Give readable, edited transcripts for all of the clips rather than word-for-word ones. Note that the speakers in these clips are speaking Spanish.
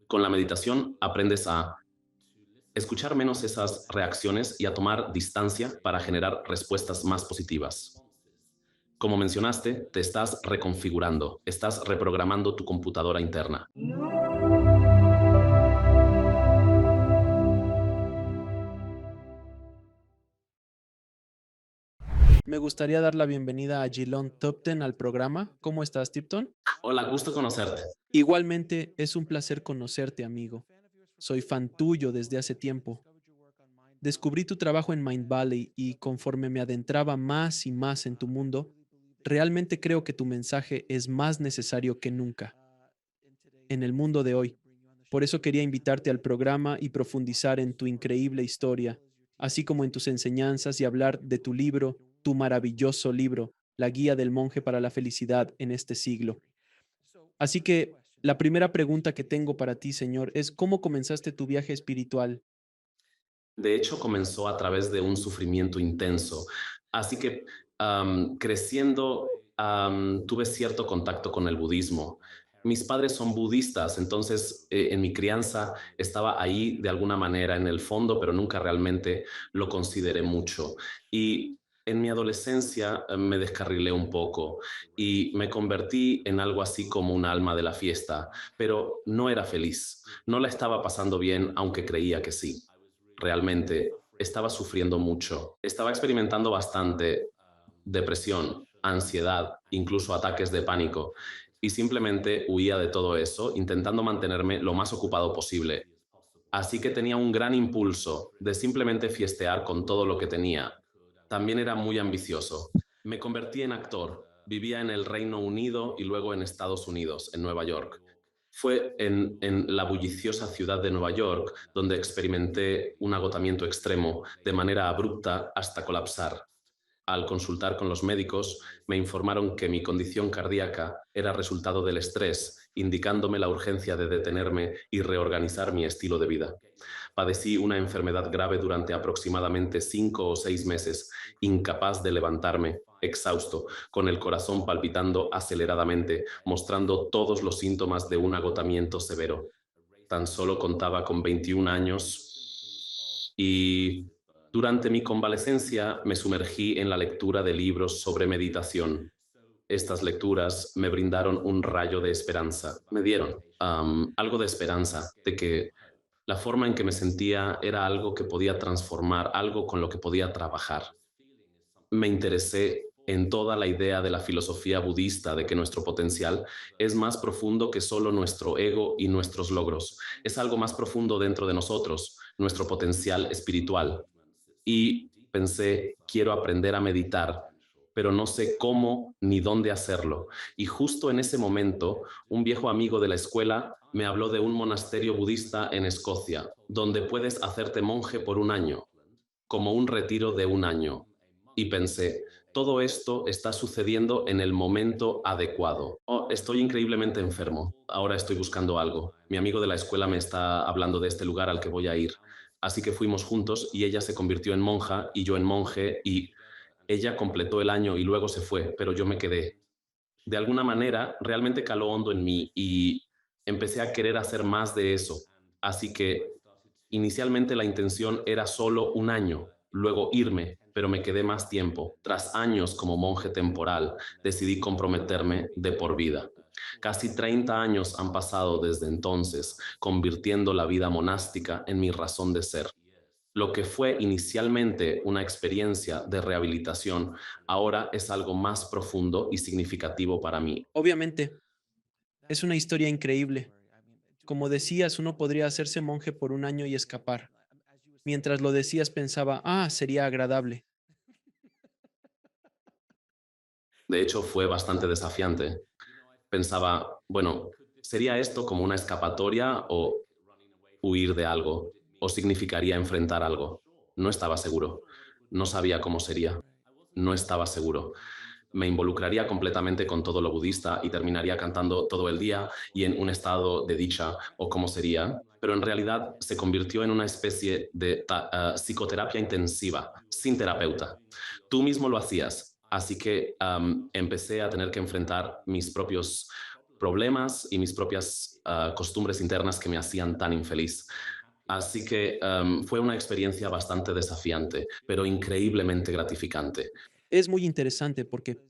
Con la meditación aprendes a escuchar menos esas reacciones y a tomar distancia para generar respuestas más positivas. Como mencionaste, te estás reconfigurando, estás reprogramando tu computadora interna. Me gustaría dar la bienvenida a Gilon Tupten al programa. ¿Cómo estás, Tipton? Hola, gusto conocerte. Igualmente, es un placer conocerte, amigo. Soy fan tuyo desde hace tiempo. Descubrí tu trabajo en Mind Valley y conforme me adentraba más y más en tu mundo, realmente creo que tu mensaje es más necesario que nunca en el mundo de hoy. Por eso quería invitarte al programa y profundizar en tu increíble historia, así como en tus enseñanzas y hablar de tu libro, tu maravilloso libro, La Guía del Monje para la Felicidad en este siglo. Así que la primera pregunta que tengo para ti, Señor, es ¿cómo comenzaste tu viaje espiritual? De hecho, comenzó a través de un sufrimiento intenso. Así que creciendo, tuve cierto contacto con el budismo. Mis padres son budistas, entonces en mi crianza estaba ahí de alguna manera en el fondo, pero nunca realmente lo consideré mucho. Y en mi adolescencia me descarrilé un poco y me convertí en algo así como un alma de la fiesta, pero no era feliz, no la estaba pasando bien, aunque creía que sí. Realmente estaba sufriendo mucho, estaba experimentando bastante depresión, ansiedad, incluso ataques de pánico, y simplemente huía de todo eso, intentando mantenerme lo más ocupado posible. Así que tenía un gran impulso de simplemente fiestear con todo lo que tenía. También era muy ambicioso. Me convertí en actor, vivía en el Reino Unido y luego en Estados Unidos, en Nueva York. Fue en la bulliciosa ciudad de Nueva York donde experimenté un agotamiento extremo de manera abrupta hasta colapsar. Al consultar con los médicos, me informaron que mi condición cardíaca era resultado del estrés, indicándome la urgencia de detenerme y reorganizar mi estilo de vida. Padecí una enfermedad grave durante aproximadamente 5 o 6 meses, incapaz de levantarme, exhausto, con el corazón palpitando aceleradamente, mostrando todos los síntomas de un agotamiento severo. Tan solo contaba con 21 años y durante mi convalecencia me sumergí en la lectura de libros sobre meditación. Estas lecturas me brindaron un rayo de esperanza, me dieron algo de esperanza de que la forma en que me sentía era algo que podía transformar, algo con lo que podía trabajar. Me interesé en toda la idea de la filosofía budista de que nuestro potencial es más profundo que solo nuestro ego y nuestros logros. Es algo más profundo dentro de nosotros, nuestro potencial espiritual. Y pensé, quiero aprender a meditar, pero no sé cómo ni dónde hacerlo. Y justo en ese momento, un viejo amigo de la escuela me habló de un monasterio budista en Escocia, donde puedes hacerte monje por un año, como un retiro de un año. Y pensé, todo esto está sucediendo en el momento adecuado. Oh, estoy increíblemente enfermo. Ahora estoy buscando algo. Mi amigo de la escuela me está hablando de este lugar al que voy a ir. Así que fuimos juntos y ella se convirtió en monja y yo en monje y ella completó el año y luego se fue, pero yo me quedé. De alguna manera, realmente caló hondo en mí y empecé a querer hacer más de eso. Así que inicialmente la intención era solo un año, luego irme, pero me quedé más tiempo. Tras años como monje temporal, decidí comprometerme de por vida. Casi 30 años han pasado desde entonces, convirtiendo la vida monástica en mi razón de ser. Lo que fue inicialmente una experiencia de rehabilitación, ahora es algo más profundo y significativo para mí. Obviamente, es una historia increíble. Como decías, uno podría hacerse monje por un año y escapar. Mientras lo decías pensaba, sería agradable. De hecho, fue bastante desafiante. Pensaba, bueno, ¿sería esto como una escapatoria o huir de algo? ¿O significaría enfrentar algo? No estaba seguro. No sabía cómo sería. No estaba seguro. Me involucraría completamente con todo lo budista y terminaría cantando todo el día y en un estado de dicha o cómo sería, pero en realidad se convirtió en una especie de psicoterapia intensiva, sin terapeuta. Tú mismo lo hacías, así que empecé a tener que enfrentar mis propios problemas y mis propias costumbres internas que me hacían tan infeliz. Así que fue una experiencia bastante desafiante, pero increíblemente gratificante. Es muy interesante porque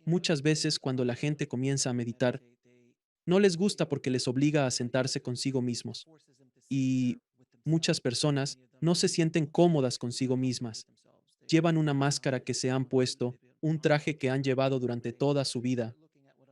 muchas veces cuando la gente comienza a meditar, no les gusta porque les obliga a sentarse consigo mismos. Y muchas personas no se sienten cómodas consigo mismas. Llevan una máscara que se han puesto, un traje que han llevado durante toda su vida.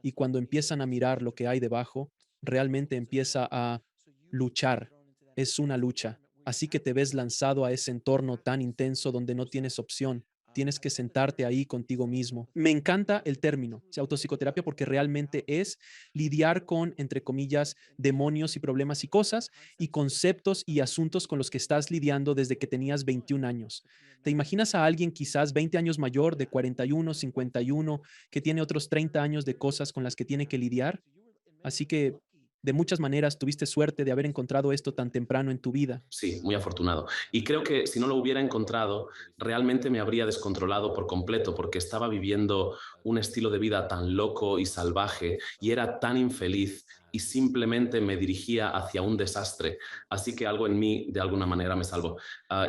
Y cuando empiezan a mirar lo que hay debajo, realmente empieza a luchar. Es una lucha. Así que te ves lanzado a ese entorno tan intenso donde no tienes opción. Tienes que sentarte ahí contigo mismo. Me encanta el término, autopsicoterapia, porque realmente es lidiar con, entre comillas, demonios y problemas y cosas y conceptos y asuntos con los que estás lidiando desde que tenías 21 años. ¿Te imaginas a alguien quizás 20 años mayor, de 41, 51, que tiene otros 30 años de cosas con las que tiene que lidiar? Así que, de muchas maneras, tuviste suerte de haber encontrado esto tan temprano en tu vida. Sí, muy afortunado. Y creo que si no lo hubiera encontrado, realmente me habría descontrolado por completo porque estaba viviendo un estilo de vida tan loco y salvaje y era tan infeliz y simplemente me dirigía hacia un desastre. Así que algo en mí de alguna manera me salvó.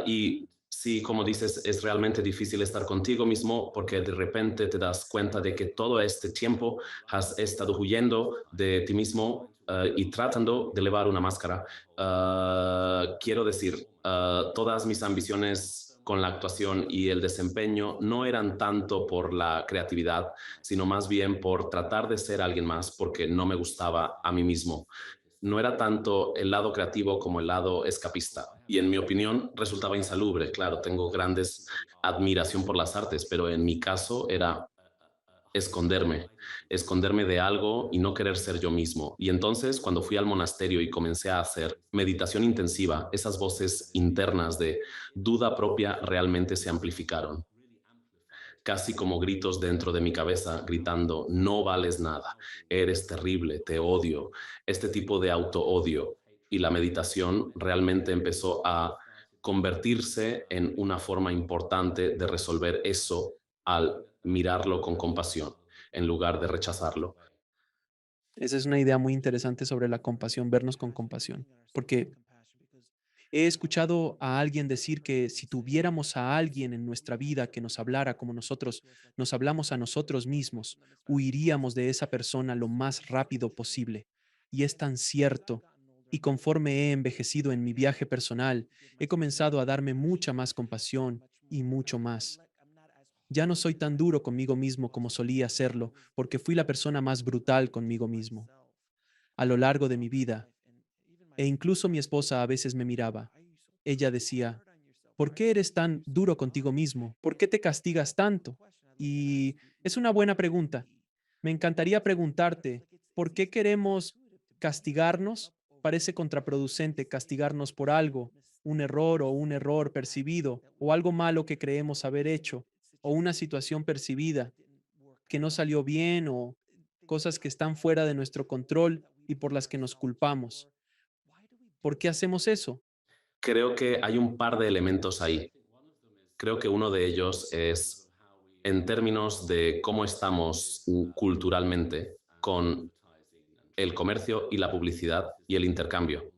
Y sí, como dices, es realmente difícil estar contigo mismo porque de repente te das cuenta de que todo este tiempo has estado huyendo de ti mismo y tratando de elevar una máscara. Quiero decir, todas mis ambiciones con la actuación y el desempeño no eran tanto por la creatividad, sino más bien por tratar de ser alguien más porque no me gustaba a mí mismo. No era tanto el lado creativo como el lado escapista. Y en mi opinión resultaba insalubre. Claro, tengo grandes admiración por las artes, pero en mi caso era esconderme, esconderme de algo y no querer ser yo mismo. Y entonces, cuando fui al monasterio y comencé a hacer meditación intensiva, esas voces internas de duda propia realmente se amplificaron, casi como gritos dentro de mi cabeza, gritando, no vales nada, eres terrible, te odio, este tipo de auto-odio. Y la meditación realmente empezó a convertirse en una forma importante de resolver eso al mirarlo con compasión, en lugar de rechazarlo. Esa es una idea muy interesante sobre la compasión, vernos con compasión, porque he escuchado a alguien decir que si tuviéramos a alguien en nuestra vida que nos hablara como nosotros nos hablamos a nosotros mismos, huiríamos de esa persona lo más rápido posible. Y es tan cierto. Y conforme he envejecido en mi viaje personal, he comenzado a darme mucha más compasión y mucho más. Ya no soy tan duro conmigo mismo como solía serlo, porque fui la persona más brutal conmigo mismo. A lo largo de mi vida, e incluso mi esposa a veces me miraba. Ella decía, ¿por qué eres tan duro contigo mismo? ¿Por qué te castigas tanto? Y es una buena pregunta. Me encantaría preguntarte, ¿por qué queremos castigarnos? Parece contraproducente castigarnos por algo, un error o un error percibido, o algo malo que creemos haber hecho, o una situación percibida que no salió bien, o cosas que están fuera de nuestro control y por las que nos culpamos. ¿Por qué hacemos eso? Creo que hay un par de elementos ahí. Creo que uno de ellos es en términos de cómo estamos culturalmente con el comercio y la publicidad y el intercambio.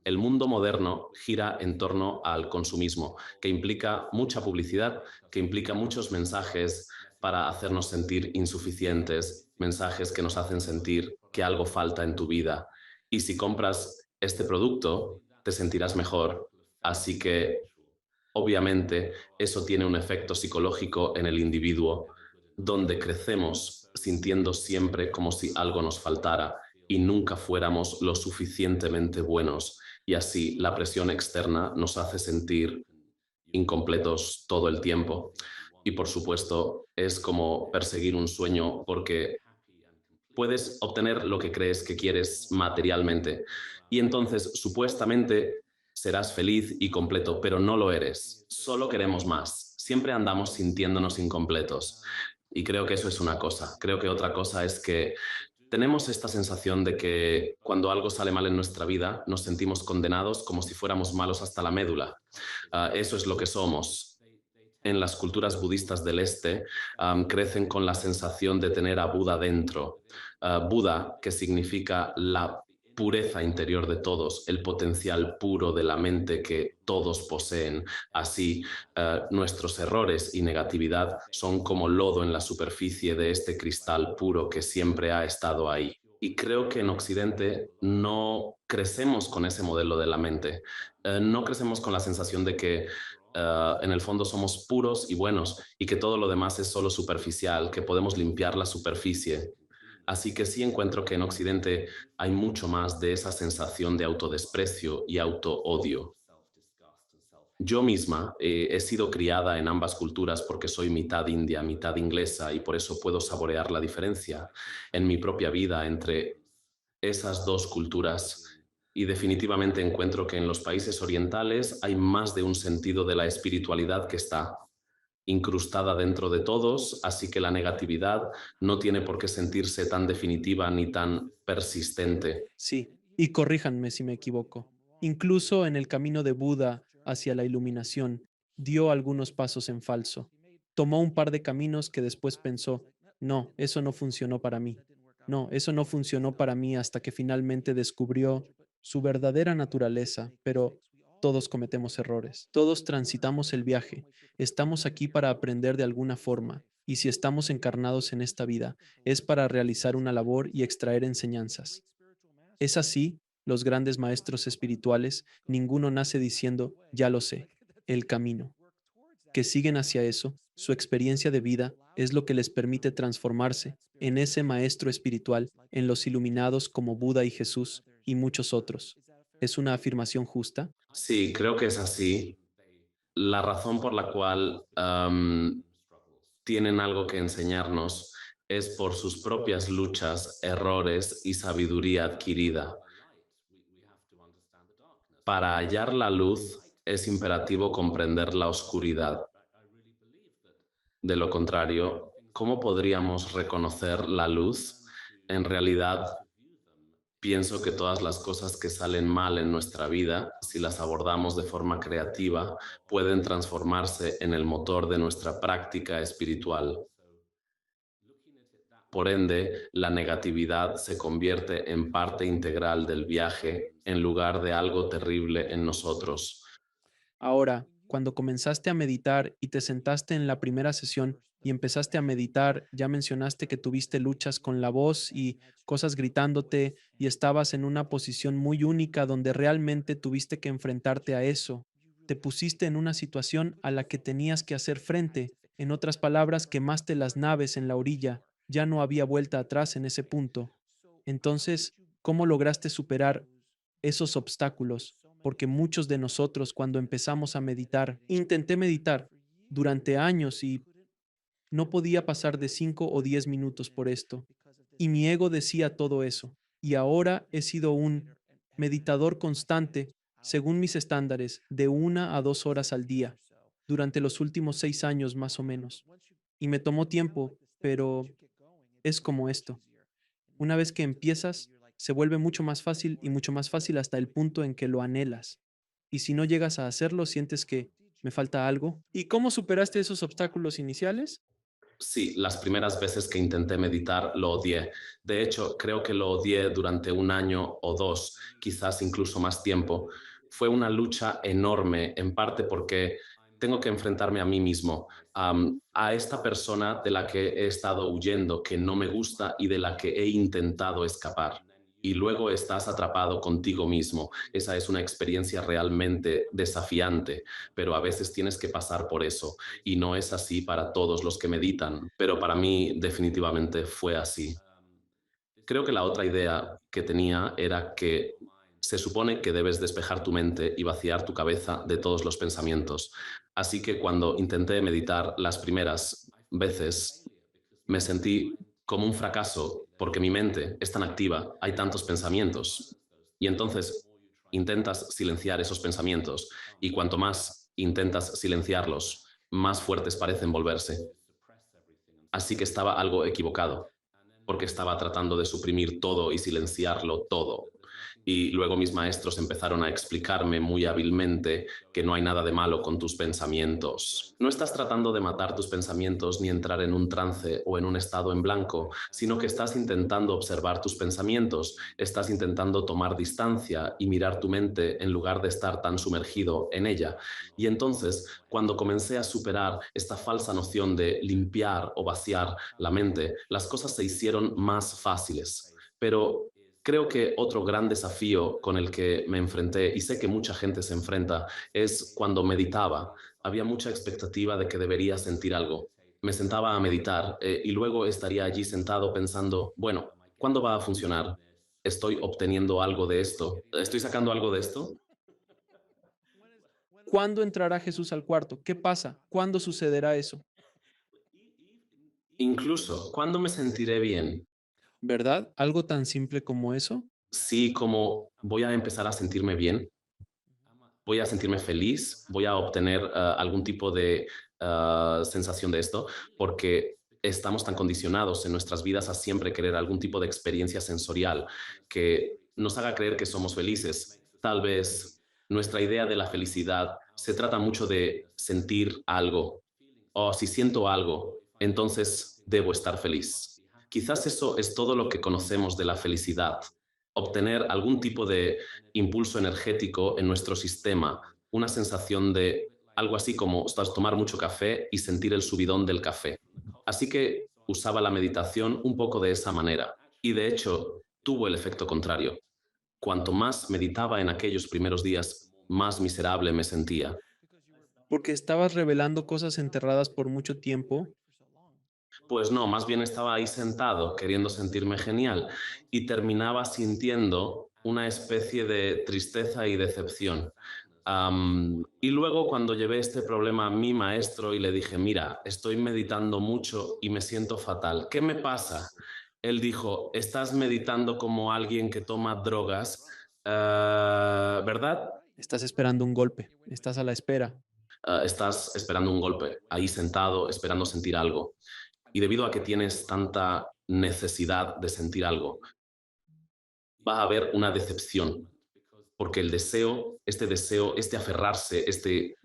El mundo moderno gira en torno al consumismo, que implica mucha publicidad, que implica muchos mensajes para hacernos sentir insuficientes, mensajes que nos hacen sentir que algo falta en tu vida. Y si compras este producto, te sentirás mejor. Así que obviamente, eso tiene un efecto psicológico en el individuo, donde crecemos sintiendo siempre como si algo nos faltara y nunca fuéramos lo suficientemente buenos. Y así la presión externa nos hace sentir incompletos todo el tiempo. Y por supuesto, es como perseguir un sueño porque puedes obtener lo que crees que quieres materialmente. Y entonces, supuestamente, serás feliz y completo, pero no lo eres. Solo queremos más. Siempre andamos sintiéndonos incompletos. Y creo que eso es una cosa. Creo que otra cosa es que tenemos esta sensación de que cuando algo sale mal en nuestra vida, nos sentimos condenados como si fuéramos malos hasta la médula. Eso es lo que somos. En las culturas budistas del este, crecen con la sensación de tener a Buda dentro. Buda, que significa la pureza interior de todos, el potencial puro de la mente que todos poseen. Así, nuestros errores y negatividad son como lodo en la superficie de este cristal puro que siempre ha estado ahí. Y creo que en Occidente no crecemos con ese modelo de la mente. No crecemos con la sensación de que en el fondo somos puros y buenos y que todo lo demás es solo superficial, que podemos limpiar la superficie. Así que sí encuentro que en Occidente hay mucho más de esa sensación de autodesprecio y autoodio. Yo misma he sido criada en ambas culturas porque soy mitad india, mitad inglesa y por eso puedo saborear la diferencia en mi propia vida entre esas dos culturas. Y definitivamente encuentro que en los países orientales hay más de un sentido de la espiritualidad que está incrustada dentro de todos, así que la negatividad no tiene por qué sentirse tan definitiva ni tan persistente. Sí, y corríjanme si me equivoco. Incluso en el camino de Buda hacia la iluminación, dio algunos pasos en falso. Tomó un par de caminos que después pensó, no, eso no funcionó para mí. No, eso no funcionó para mí hasta que finalmente descubrió su verdadera naturaleza, pero todos cometemos errores. Todos transitamos el viaje. Estamos aquí para aprender de alguna forma, y si estamos encarnados en esta vida, es para realizar una labor y extraer enseñanzas. Es así, los grandes maestros espirituales, ninguno nace diciendo, ya lo sé, el camino. Que siguen hacia eso, su experiencia de vida es lo que les permite transformarse en ese maestro espiritual, en los iluminados como Buda y Jesús y muchos otros. ¿Es una afirmación justa? Sí, creo que es así. La razón por la cual tienen algo que enseñarnos es por sus propias luchas, errores y sabiduría adquirida. Para hallar la luz es imperativo comprender la oscuridad. De lo contrario, ¿cómo podríamos reconocer la luz? En realidad, pienso que todas las cosas que salen mal en nuestra vida, si las abordamos de forma creativa, pueden transformarse en el motor de nuestra práctica espiritual. Por ende, la negatividad se convierte en parte integral del viaje en lugar de algo terrible en nosotros. Ahora, cuando comenzaste a meditar y te sentaste en la primera sesión y empezaste a meditar, ya mencionaste que tuviste luchas con la voz y cosas gritándote y estabas en una posición muy única donde realmente tuviste que enfrentarte a eso. Te pusiste en una situación a la que tenías que hacer frente. En otras palabras, quemaste las naves en la orilla. Ya no había vuelta atrás en ese punto. Entonces, ¿cómo lograste superar esos obstáculos? Porque muchos de nosotros cuando empezamos a meditar, intenté meditar durante años y no podía pasar de 5 o 10 minutos por esto. Y mi ego decía todo eso. Y ahora he sido un meditador constante, según mis estándares, de 1 a 2 horas al día, durante los últimos 6 años más o menos. Y me tomó tiempo, pero es como esto. Una vez que empiezas, se vuelve mucho más fácil y mucho más fácil hasta el punto en que lo anhelas. Y si no llegas a hacerlo, sientes que me falta algo. ¿Y cómo superaste esos obstáculos iniciales? Sí, las primeras veces que intenté meditar lo odié. De hecho, creo que lo odié durante un año o dos, quizás incluso más tiempo. Fue una lucha enorme, en parte porque tengo que enfrentarme a mí mismo, a esta persona de la que he estado huyendo, que no me gusta y de la que he intentado escapar. Y luego estás atrapado contigo mismo. Esa es una experiencia realmente desafiante, pero a veces tienes que pasar por eso y no es así para todos los que meditan, pero para mí definitivamente fue así. Creo que la otra idea que tenía era que se supone que debes despejar tu mente y vaciar tu cabeza de todos los pensamientos. Así que cuando intenté meditar las primeras veces, me sentí como un fracaso porque mi mente es tan activa, hay tantos pensamientos. Y entonces intentas silenciar esos pensamientos y cuanto más intentas silenciarlos, más fuertes parecen volverse. Así que estaba algo equivocado porque estaba tratando de suprimir todo y silenciarlo todo. Y luego mis maestros empezaron a explicarme muy hábilmente que no hay nada de malo con tus pensamientos. No estás tratando de matar tus pensamientos ni entrar en un trance o en un estado en blanco, sino que estás intentando observar tus pensamientos, estás intentando tomar distancia y mirar tu mente en lugar de estar tan sumergido en ella. Y entonces, cuando comencé a superar esta falsa noción de limpiar o vaciar la mente, las cosas se hicieron más fáciles. Pero creo que otro gran desafío con el que me enfrenté, y sé que mucha gente se enfrenta, es cuando meditaba. Había mucha expectativa de que debería sentir algo. Me sentaba a meditar y luego estaría allí sentado pensando, bueno, ¿cuándo va a funcionar? ¿Estoy obteniendo algo de esto? ¿Estoy sacando algo de esto? ¿Cuándo entrará Jesús al cuarto? ¿Qué pasa? ¿Cuándo sucederá eso? Incluso, ¿cuándo me sentiré bien? ¿Verdad? Algo tan simple como eso. Sí, como voy a empezar a sentirme bien, voy a sentirme feliz, voy a obtener algún tipo de sensación de esto, porque estamos tan condicionados en nuestras vidas a siempre querer algún tipo de experiencia sensorial que nos haga creer que somos felices. Tal vez nuestra idea de la felicidad se trata mucho de sentir algo, o si siento algo, entonces debo estar feliz. Quizás eso es todo lo que conocemos de la felicidad, obtener algún tipo de impulso energético en nuestro sistema, una sensación de algo así como tomar mucho café y sentir el subidón del café. Así que usaba la meditación un poco de esa manera y de hecho tuvo el efecto contrario. Cuanto más meditaba en aquellos primeros días, más miserable me sentía. Porque estabas revelando cosas enterradas por mucho tiempo. Pues no, más bien estaba ahí sentado queriendo sentirme genial y terminaba sintiendo una especie de tristeza y decepción. Y luego cuando llevé este problema a mi maestro y le dije, mira, estoy meditando mucho y me siento fatal, ¿qué me pasa? Él dijo, estás meditando como alguien que toma drogas, ¿verdad? Estás esperando un golpe. Estás a la espera. Estás esperando un golpe, ahí sentado, esperando sentir algo. Y debido a que tienes tanta necesidad de sentir algo, va a haber una decepción, porque el deseo, este aferrarse, este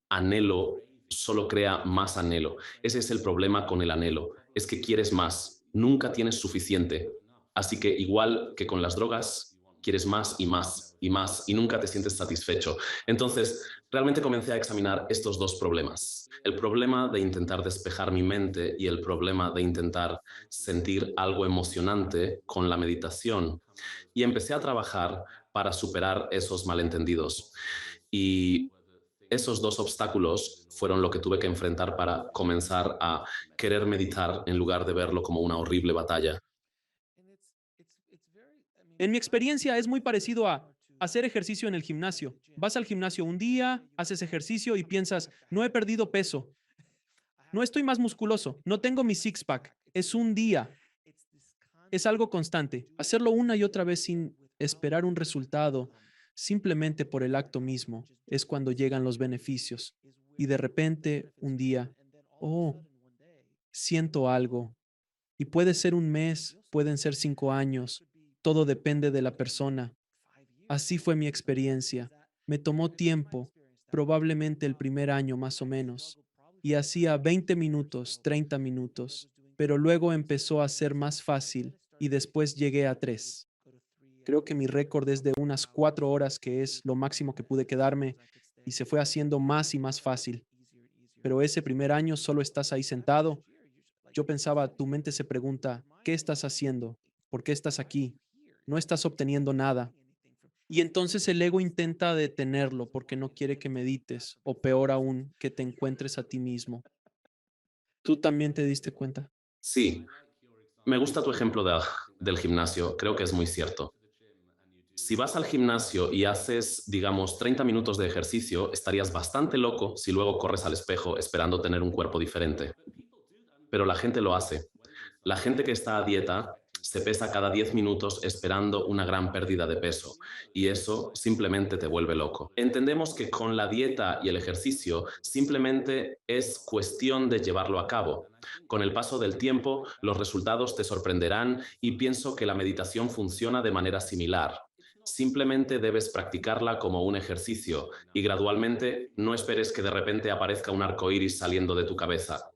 anhelo, solo crea más anhelo. Ese es el problema con el anhelo, es que quieres más, nunca tienes suficiente. Así que igual que con las drogas, quieres más y más y más y nunca te sientes satisfecho. Entonces, realmente comencé a examinar estos dos problemas. El problema de intentar despejar mi mente y el problema de intentar sentir algo emocionante con la meditación. Y empecé a trabajar para superar esos malentendidos. Y esos dos obstáculos fueron lo que tuve que enfrentar para comenzar a querer meditar en lugar de verlo como una horrible batalla. En mi experiencia es muy parecido a hacer ejercicio en el gimnasio. Vas al gimnasio un día, haces ejercicio y piensas, no he perdido peso, no estoy más musculoso, no tengo mi six-pack. Es un día, es algo constante. Hacerlo una y otra vez sin esperar un resultado, simplemente por el acto mismo, es cuando llegan los beneficios. Y de repente, un día, oh, siento algo. Y puede ser un mes, pueden ser 5 años, todo depende de la persona. Así fue mi experiencia. Me tomó tiempo, probablemente el primer año más o menos, y hacía 20 minutos, 30 minutos, pero luego empezó a ser más fácil y después llegué a 3. Creo que mi récord es de unas 4 horas, que es lo máximo que pude quedarme, y se fue haciendo más y más fácil. Pero ese primer año solo estás ahí sentado. Yo pensaba, tu mente se pregunta, ¿qué estás haciendo? ¿Por qué estás aquí? No estás obteniendo nada. Y entonces el ego intenta detenerlo porque no quiere que medites, o peor aún, que te encuentres a ti mismo. ¿Tú también te diste cuenta? Sí, me gusta tu ejemplo del gimnasio, creo que es muy cierto. Si vas al gimnasio y haces, digamos, 30 minutos de ejercicio, estarías bastante loco si luego corres al espejo esperando tener un cuerpo diferente. Pero la gente lo hace. La gente que está a dieta se pesa cada 10 minutos esperando una gran pérdida de peso y eso simplemente te vuelve loco. Entendemos que con la dieta y el ejercicio simplemente es cuestión de llevarlo a cabo. Con el paso del tiempo, los resultados te sorprenderán y pienso que la meditación funciona de manera similar. Simplemente debes practicarla como un ejercicio y gradualmente no esperes que de repente aparezca un arco iris saliendo de tu cabeza.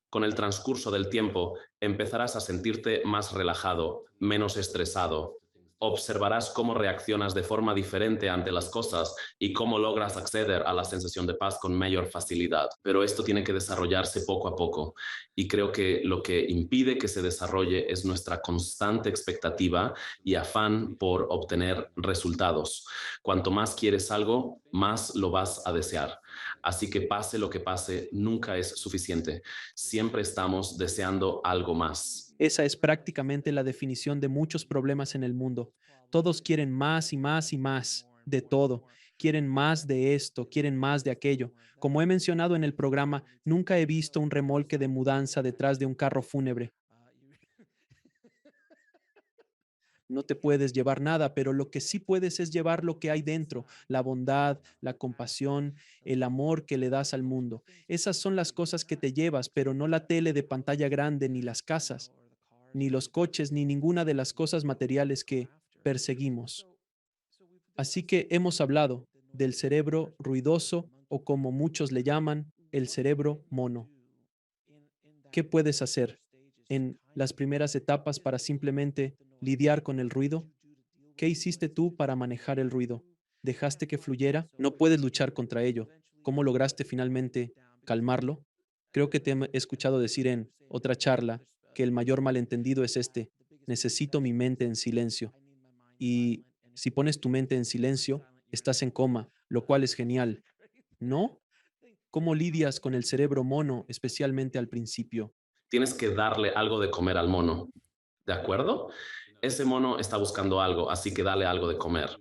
Con el transcurso del tiempo empezarás a sentirte más relajado, menos estresado. Observarás cómo reaccionas de forma diferente ante las cosas y cómo logras acceder a la sensación de paz con mayor facilidad. Pero esto tiene que desarrollarse poco a poco y creo que lo que impide que se desarrolle es nuestra constante expectativa y afán por obtener resultados. Cuanto más quieres algo, más lo vas a desear. Así que pase lo que pase, nunca es suficiente. Siempre estamos deseando algo más. Esa es prácticamente la definición de muchos problemas en el mundo. Todos quieren más y más y más de todo. Quieren más de esto, quieren más de aquello. Como he mencionado en el programa, nunca he visto un remolque de mudanza detrás de un carro fúnebre. No te puedes llevar nada, pero lo que sí puedes es llevar lo que hay dentro, la bondad, la compasión, el amor que le das al mundo. Esas son las cosas que te llevas, pero no la tele de pantalla grande, ni las casas, ni los coches, ni ninguna de las cosas materiales que perseguimos. Así que hemos hablado del cerebro ruidoso o como muchos le llaman, el cerebro mono. ¿Qué puedes hacer en las primeras etapas para simplemente lidiar con el ruido? ¿Qué hiciste tú para manejar el ruido? ¿Dejaste que fluyera? No puedes luchar contra ello. ¿Cómo lograste finalmente calmarlo? Creo que te he escuchado decir en otra charla que el mayor malentendido es este: necesito mi mente en silencio. Y si pones tu mente en silencio, estás en coma, lo cual es genial. ¿No? ¿Cómo lidias con el cerebro mono, especialmente al principio? Tienes que darle algo de comer al mono, ¿de acuerdo? Ese mono está buscando algo, así que dale algo de comer.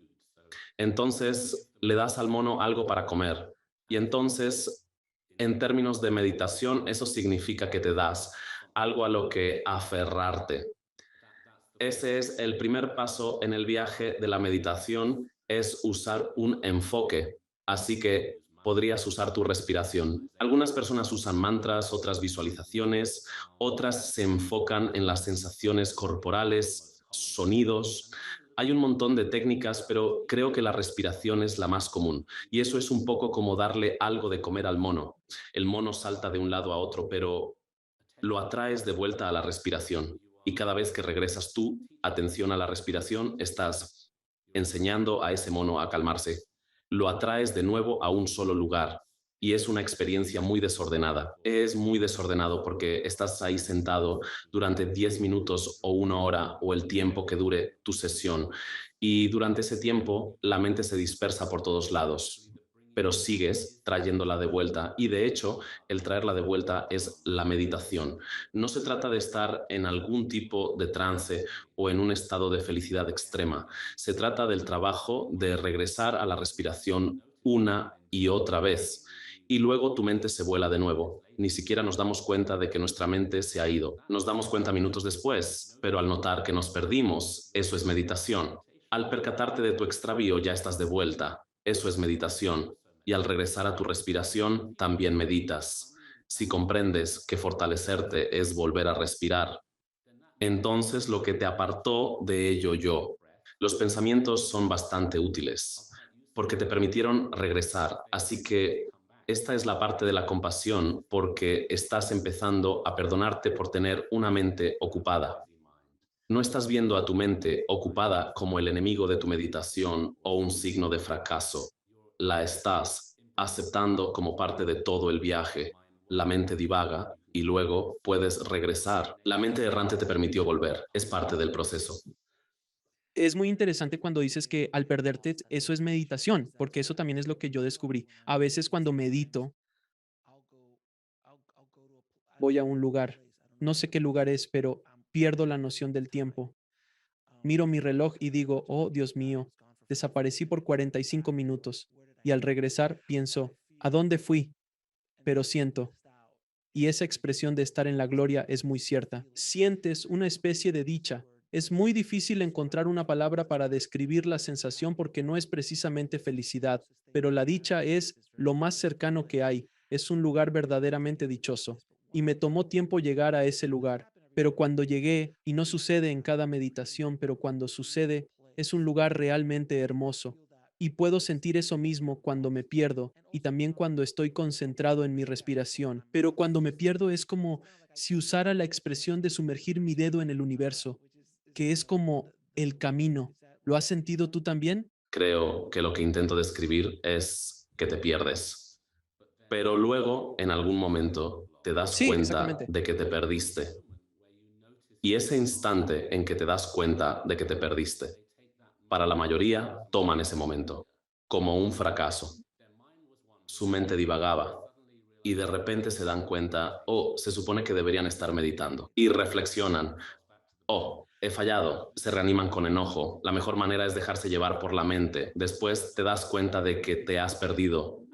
Entonces le das al mono algo para comer. Y entonces, en términos de meditación, eso significa que te das algo a lo que aferrarte. Ese es el primer paso en el viaje de la meditación, es usar un enfoque. Así que podrías usar tu respiración. Algunas personas usan mantras, otras visualizaciones, otras se enfocan en las sensaciones corporales, sonidos. Hay un montón de técnicas, pero creo que la respiración es la más común. Y eso es un poco como darle algo de comer al mono. El mono salta de un lado a otro, pero lo atraes de vuelta a la respiración. Y cada vez que regresas tú, atención a la respiración, estás enseñando a ese mono a calmarse. Lo atraes de nuevo a un solo lugar. Y es una experiencia muy desordenada. Es muy desordenado porque estás ahí sentado durante 10 minutos o una hora o el tiempo que dure tu sesión. Y durante ese tiempo la mente se dispersa por todos lados, pero sigues trayéndola de vuelta. Y de hecho, el traerla de vuelta es la meditación. No se trata de estar en algún tipo de trance o en un estado de felicidad extrema. Se trata del trabajo de regresar a la respiración una y otra vez. Y luego tu mente se vuela de nuevo. Ni siquiera nos damos cuenta de que nuestra mente se ha ido. Nos damos cuenta minutos después, pero al notar que nos perdimos, eso es meditación. Al percatarte de tu extravío ya estás de vuelta. Eso es meditación. Y al regresar a tu respiración, también meditas. Si comprendes que fortalecerte es volver a respirar, entonces lo que te apartó de ello yo. Los pensamientos son bastante útiles porque te permitieron regresar. Así que esta es la parte de la compasión porque estás empezando a perdonarte por tener una mente ocupada. No estás viendo a tu mente ocupada como el enemigo de tu meditación o un signo de fracaso. La estás aceptando como parte de todo el viaje. La mente divaga y luego puedes regresar. La mente errante te permitió volver. Es parte del proceso. Es muy interesante cuando dices que al perderte, eso es meditación, porque eso también es lo que yo descubrí. A veces cuando medito, voy a un lugar, no sé qué lugar es, pero pierdo la noción del tiempo. Miro mi reloj y digo, oh Dios mío, desaparecí por 45 minutos. Y al regresar pienso, ¿a dónde fui? Pero siento. Y esa expresión de estar en la gloria es muy cierta. Sientes una especie de dicha. Es muy difícil encontrar una palabra para describir la sensación porque no es precisamente felicidad, pero la dicha es lo más cercano que hay. Es un lugar verdaderamente dichoso. Y me tomó tiempo llegar a ese lugar. Pero cuando llegué, y no sucede en cada meditación, pero cuando sucede, Es un lugar realmente hermoso. Y puedo sentir eso mismo cuando me pierdo y también cuando estoy concentrado en mi respiración. Pero cuando me pierdo es como si usara la expresión de sumergir mi dedo en el universo, que es como el camino. ¿Lo has sentido tú también? Creo que lo que intento describir es que te pierdes, pero luego, en algún momento, te das Sí, cuenta exactamente. de que te perdiste. Y ese instante en que te das cuenta de que te perdiste, para la mayoría toman ese momento como un fracaso. Su mente divagaba y de repente se dan cuenta, oh, se supone que deberían estar meditando. Y reflexionan, oh, he fallado. Se reaniman con enojo. La mejor manera es dejarse llevar por la mente. Después te das cuenta de que te has perdido.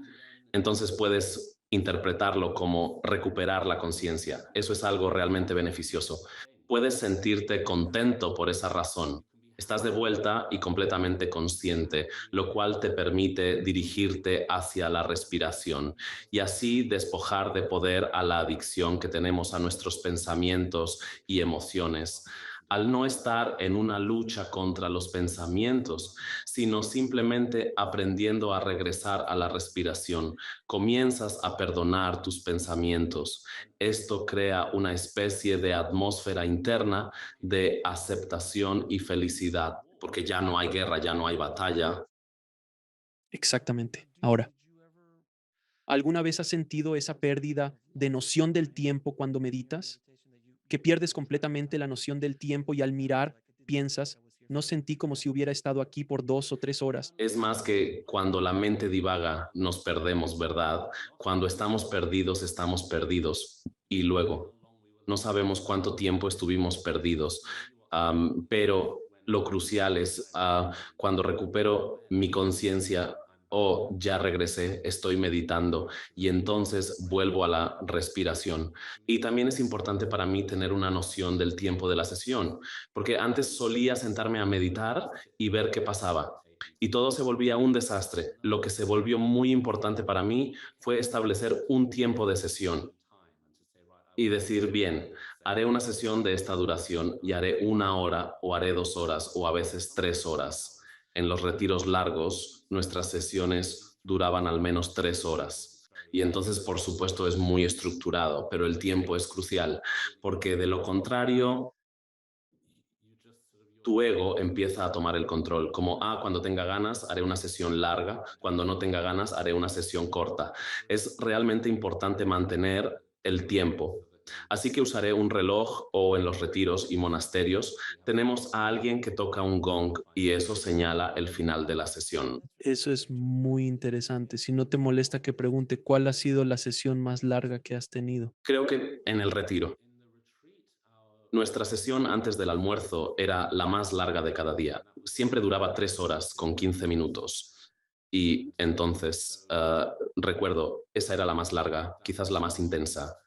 Entonces puedes interpretarlo como recuperar la conciencia. Eso es algo realmente beneficioso. Puedes sentirte contento por esa razón. Estás de vuelta y completamente consciente, lo cual te permite dirigirte hacia la respiración y así despojar de poder a la adicción que tenemos a nuestros pensamientos y emociones. Al no estar en una lucha contra los pensamientos, sino simplemente aprendiendo a regresar a la respiración, comienzas a perdonar tus pensamientos. Esto crea una especie de atmósfera interna de aceptación y felicidad, porque ya no hay guerra, ya no hay batalla. Exactamente. Ahora, ¿alguna vez has sentido esa pérdida de noción del tiempo cuando meditas? Que pierdes completamente la noción del tiempo y al mirar piensas, no sentí como si hubiera estado aquí por 2 o 3 horas. Es más que cuando la mente divaga, nos perdemos, ¿verdad? Cuando estamos perdidos. Y luego, no sabemos cuánto tiempo estuvimos perdidos, pero lo crucial es cuando recupero mi conciencia o ya regresé, estoy meditando y entonces vuelvo a la respiración. Y también es importante para mí tener una noción del tiempo de la sesión, porque antes solía sentarme a meditar y ver qué pasaba. Y todo se volvía un desastre. Lo que se volvió muy importante para mí fue establecer un tiempo de sesión y decir, bien, haré una sesión de esta duración y haré 1 hora o haré 2 horas o a veces 3 horas. En los retiros largos, nuestras sesiones duraban al menos 3 horas. Y entonces, por supuesto, es muy estructurado, pero el tiempo es crucial, porque de lo contrario, tu ego empieza a tomar el control, como, cuando tenga ganas haré una sesión larga, cuando no tenga ganas haré una sesión corta. Es realmente importante mantener el tiempo. Así que usaré un reloj o en los retiros y monasterios tenemos a alguien que toca un gong y eso señala el final de la sesión. Eso es muy interesante. Si no te molesta que pregunte cuál ha sido la sesión más larga que has tenido. Creo que en el retiro. Nuestra sesión antes del almuerzo era la más larga de cada día. Siempre duraba 3 horas con 15 minutos. Y entonces, recuerdo, esa era la más larga, quizás la más intensa.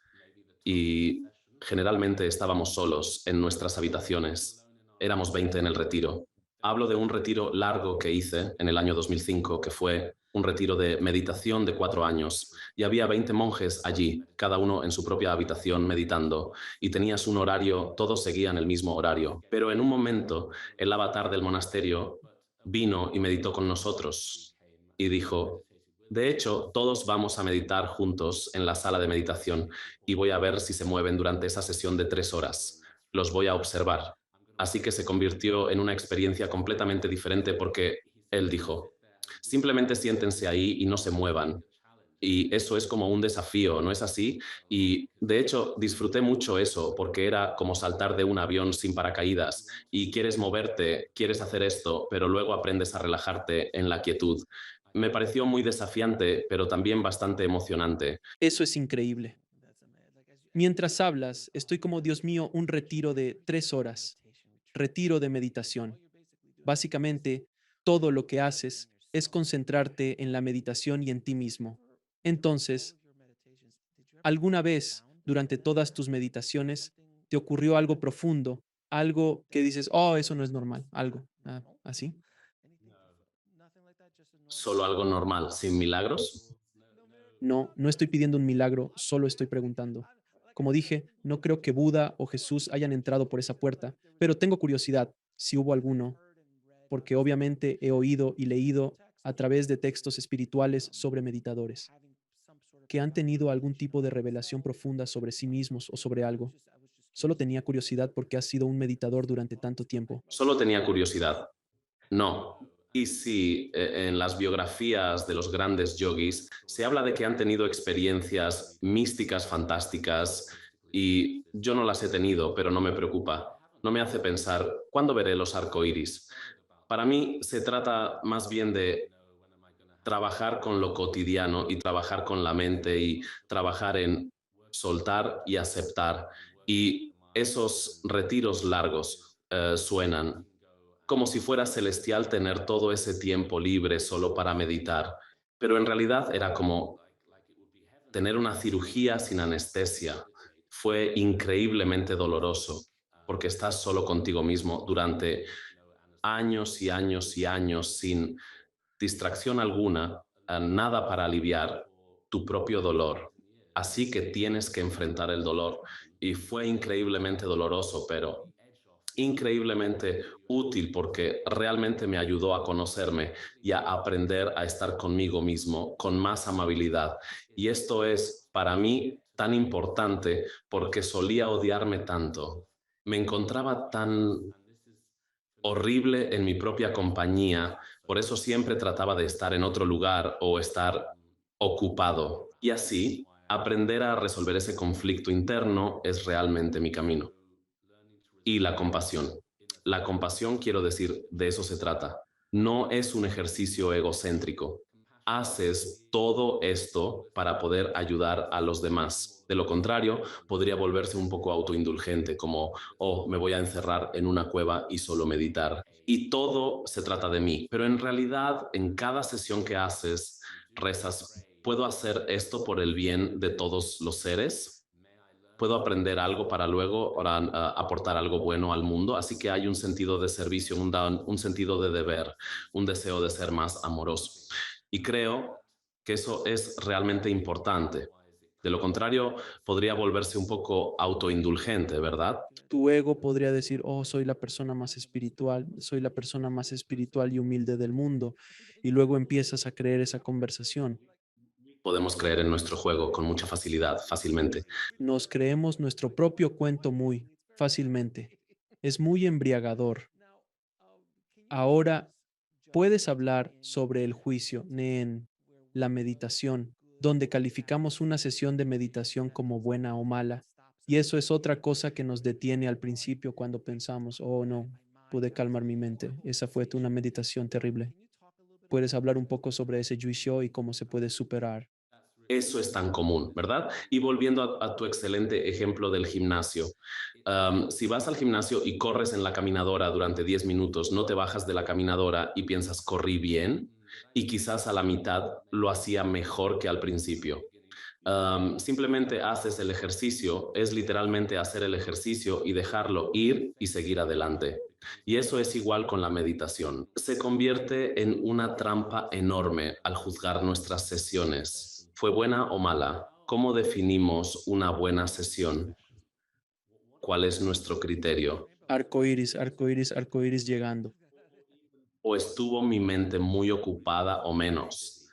Y generalmente estábamos solos en nuestras habitaciones. Éramos 20 en el retiro. Hablo de un retiro largo que hice en el año 2005, que fue un retiro de meditación de 4 años. Y había 20 monjes allí, cada uno en su propia habitación meditando. Y tenías un horario, todos seguían el mismo horario. Pero en un momento, el avatar del monasterio vino y meditó con nosotros y dijo, de hecho, todos vamos a meditar juntos en la sala de meditación y voy a ver si se mueven durante esa sesión de 3 horas. Los voy a observar. Así que se convirtió en una experiencia completamente diferente porque él dijo, simplemente siéntense ahí y no se muevan. Y eso es como un desafío, ¿no es así? Y de hecho disfruté mucho eso porque era como saltar de un avión sin paracaídas y quieres moverte, quieres hacer esto, pero luego aprendes a relajarte en la quietud. Me pareció muy desafiante, pero también bastante emocionante. Eso es increíble. Mientras hablas, estoy como, Dios mío, un retiro de 3 horas. Retiro de meditación. Básicamente, todo lo que haces es concentrarte en la meditación y en ti mismo. Entonces, ¿alguna vez durante todas tus meditaciones te ocurrió algo profundo, algo que dices, oh, eso no es normal, algo así? Solo algo normal, sin milagros. No, no estoy pidiendo un milagro, solo estoy preguntando. Como dije, no creo que Buda o Jesús hayan entrado por esa puerta, pero tengo curiosidad si hubo alguno. porque obviamente he oído y leído a través de textos espirituales sobre meditadores, que han tenido algún tipo de revelación profunda sobre sí mismos o sobre algo. Solo tenía curiosidad porque has sido un meditador durante tanto tiempo. Solo tenía curiosidad. No. Y sí, en las biografías de los grandes yogis se habla de que han tenido experiencias místicas fantásticas y yo no las he tenido, pero no me preocupa. No me hace pensar, ¿cuándo veré los arcoíris? Para mí se trata más bien de trabajar con lo cotidiano y trabajar con la mente y trabajar en soltar y aceptar. Y esos retiros largos suenan como si fuera celestial tener todo ese tiempo libre solo para meditar, pero en realidad era como tener una cirugía sin anestesia. Fue increíblemente doloroso porque estás solo contigo mismo durante años y años y años sin distracción alguna, nada para aliviar tu propio dolor. Así que tienes que enfrentar el dolor. Y fue increíblemente doloroso, pero increíblemente útil porque realmente me ayudó a conocerme y a aprender a estar conmigo mismo con más amabilidad. Y esto es para mí tan importante porque solía odiarme tanto. Me encontraba tan horrible en mi propia compañía, por eso siempre trataba de estar en otro lugar o estar ocupado. Y así, aprender a resolver ese conflicto interno es realmente mi camino. Y la compasión. La compasión, quiero decir, de eso se trata. No es un ejercicio egocéntrico. Haces todo esto para poder ayudar a los demás. De lo contrario, podría volverse un poco autoindulgente, como, oh, me voy a encerrar en una cueva y solo meditar. Y todo se trata de mí. Pero en realidad, en cada sesión que haces, rezas, ¿puedo hacer esto por el bien de todos los seres? ¿Puedo aprender algo para luego para, aportar algo bueno al mundo? Así que hay un sentido de servicio, un sentido de deber, un deseo de ser más amoroso. Y creo que eso es realmente importante. De lo contrario, podría volverse un poco autoindulgente, ¿verdad? Tu ego podría decir, oh, soy la persona más espiritual, soy la persona más espiritual y humilde del mundo. Y luego empiezas a creer esa conversación. Podemos creer en nuestro juego con mucha facilidad, fácilmente. Nos creemos nuestro propio cuento muy fácilmente. Es muy embriagador. Ahora, puedes hablar sobre el juicio, Neen, la meditación, donde calificamos una sesión de meditación como buena o mala. Y eso es otra cosa que nos detiene al principio cuando pensamos, oh no, pude calmar mi mente. Esa fue una meditación terrible. ¿Puedes hablar un poco sobre ese juicio y cómo se puede superar? Eso es tan común, ¿verdad? Y volviendo a tu excelente ejemplo del gimnasio, si vas al gimnasio y corres en la caminadora durante 10 minutos, no te bajas de la caminadora y piensas, corrí bien, y quizás a la mitad lo hacía mejor que al principio. Simplemente haces el ejercicio, es literalmente hacer el ejercicio y dejarlo ir y seguir adelante. Y eso es igual con la meditación. Se convierte en una trampa enorme al juzgar nuestras sesiones. ¿Fue buena o mala? ¿Cómo definimos una buena sesión? ¿Cuál es nuestro criterio? Arco iris, arco iris, arco iris llegando. ¿O estuvo mi mente muy ocupada o menos?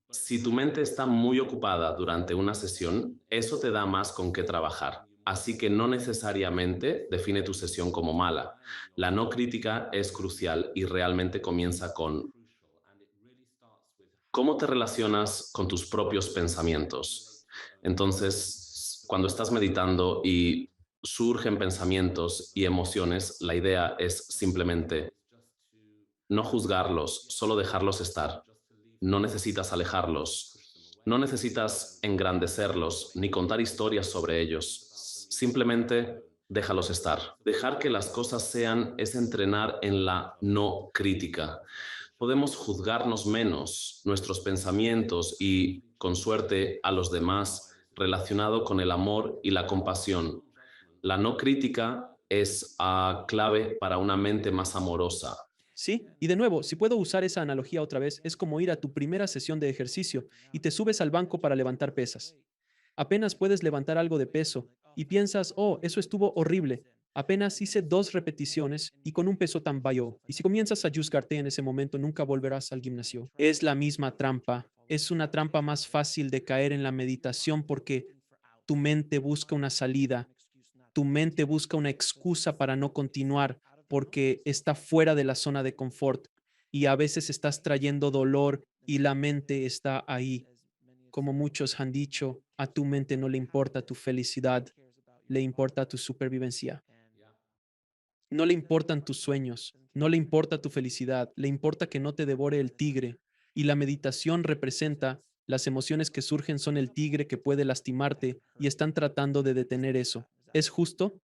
Si tu mente está muy ocupada durante una sesión, eso te da más con qué trabajar. Así que no necesariamente define tu sesión como mala. La no crítica es crucial y realmente comienza con cómo te relacionas con tus propios pensamientos. Entonces, cuando estás meditando y surgen pensamientos y emociones, la idea es simplemente no juzgarlos, solo dejarlos estar. No necesitas alejarlos, no necesitas engrandecerlos ni contar historias sobre ellos. Simplemente déjalos estar. Dejar que las cosas sean es entrenar en la no crítica. Podemos juzgarnos menos nuestros pensamientos y, con suerte, a los demás relacionado con el amor y la compasión. La no crítica es clave para una mente más amorosa. Sí, y de nuevo, si puedo usar esa analogía otra vez, es como ir a tu primera sesión de ejercicio y te subes al banco para levantar pesas. Apenas puedes levantar algo de peso y piensas, oh, eso estuvo horrible. Apenas hice 2 repeticiones y con un peso tan bajo. Y si comienzas a juzgarte en ese momento, nunca volverás al gimnasio. Es la misma trampa. Es una trampa más fácil de caer en la meditación porque tu mente busca una salida, tu mente busca una excusa para no continuar porque está fuera de la zona de confort y a veces estás trayendo dolor y la mente está ahí. Como muchos han dicho, a tu mente no le importa tu felicidad, le importa tu supervivencia. No le importan tus sueños, no le importa tu felicidad, le importa que no te devore el tigre. Y la meditación representa las emociones que surgen son el tigre que puede lastimarte y están tratando de detener eso. ¿Es justo?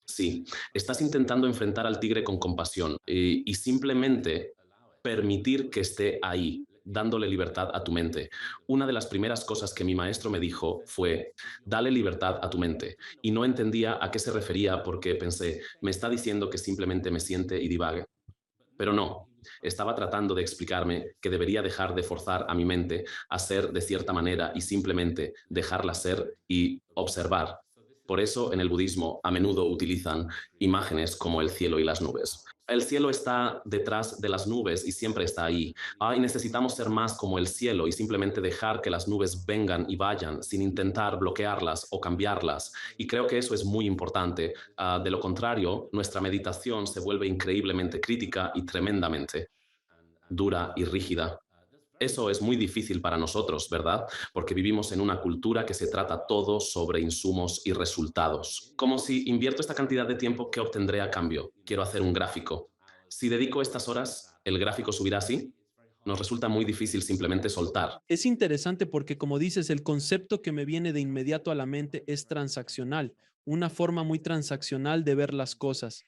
Sí, estás intentando enfrentar al tigre con compasión y simplemente permitir que esté ahí, dándole libertad a tu mente. Una de las primeras cosas que mi maestro me dijo fue, dale libertad a tu mente. Y no entendía a qué se refería porque pensé, me está diciendo que simplemente me siente y divague. Pero no, estaba tratando de explicarme que debería dejar de forzar a mi mente a ser de cierta manera y simplemente dejarla ser y observar. Por eso en el budismo a menudo utilizan imágenes como el cielo y las nubes. El cielo está detrás de las nubes y siempre está ahí. Y necesitamos ser más como el cielo y simplemente dejar que las nubes vengan y vayan sin intentar bloquearlas o cambiarlas. Y creo que eso es muy importante. De lo contrario, nuestra meditación se vuelve increíblemente crítica y tremendamente dura y rígida. Eso es muy difícil para nosotros, ¿verdad? Porque vivimos en una cultura que se trata todo sobre insumos y resultados. Como si invierto esta cantidad de tiempo, ¿qué obtendré a cambio? Quiero hacer un gráfico. Si dedico estas horas, ¿el gráfico subirá así? Nos resulta muy difícil simplemente soltar. Es interesante porque, como dices, el concepto que me viene de inmediato a la mente es transaccional, una forma muy transaccional de ver las cosas.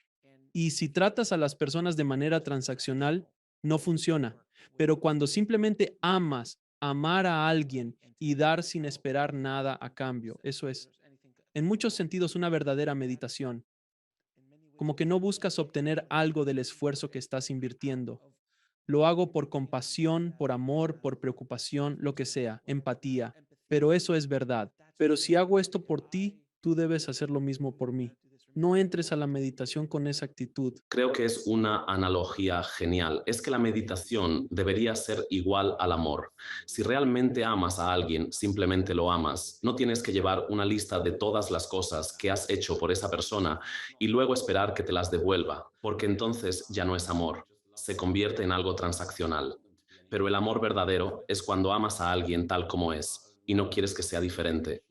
Y si tratas a las personas de manera transaccional, no funciona. Pero cuando simplemente amas, amar a alguien y dar sin esperar nada a cambio, eso es, en muchos sentidos, una verdadera meditación. Como que no buscas obtener algo del esfuerzo que estás invirtiendo. Lo hago por compasión, por amor, por preocupación, lo que sea, empatía. Pero eso es verdad. Pero si hago esto por ti, tú debes hacer lo mismo por mí. No entres a la meditación con esa actitud. Creo que es una analogía genial. Es que la meditación debería ser igual al amor. Si realmente amas a alguien, simplemente lo amas. No tienes que llevar una lista de todas las cosas que has hecho por esa persona y luego esperar que te las devuelva, porque entonces ya no es amor. Se convierte en algo transaccional. Pero el amor verdadero es cuando amas a alguien tal como es y no quieres que sea diferente.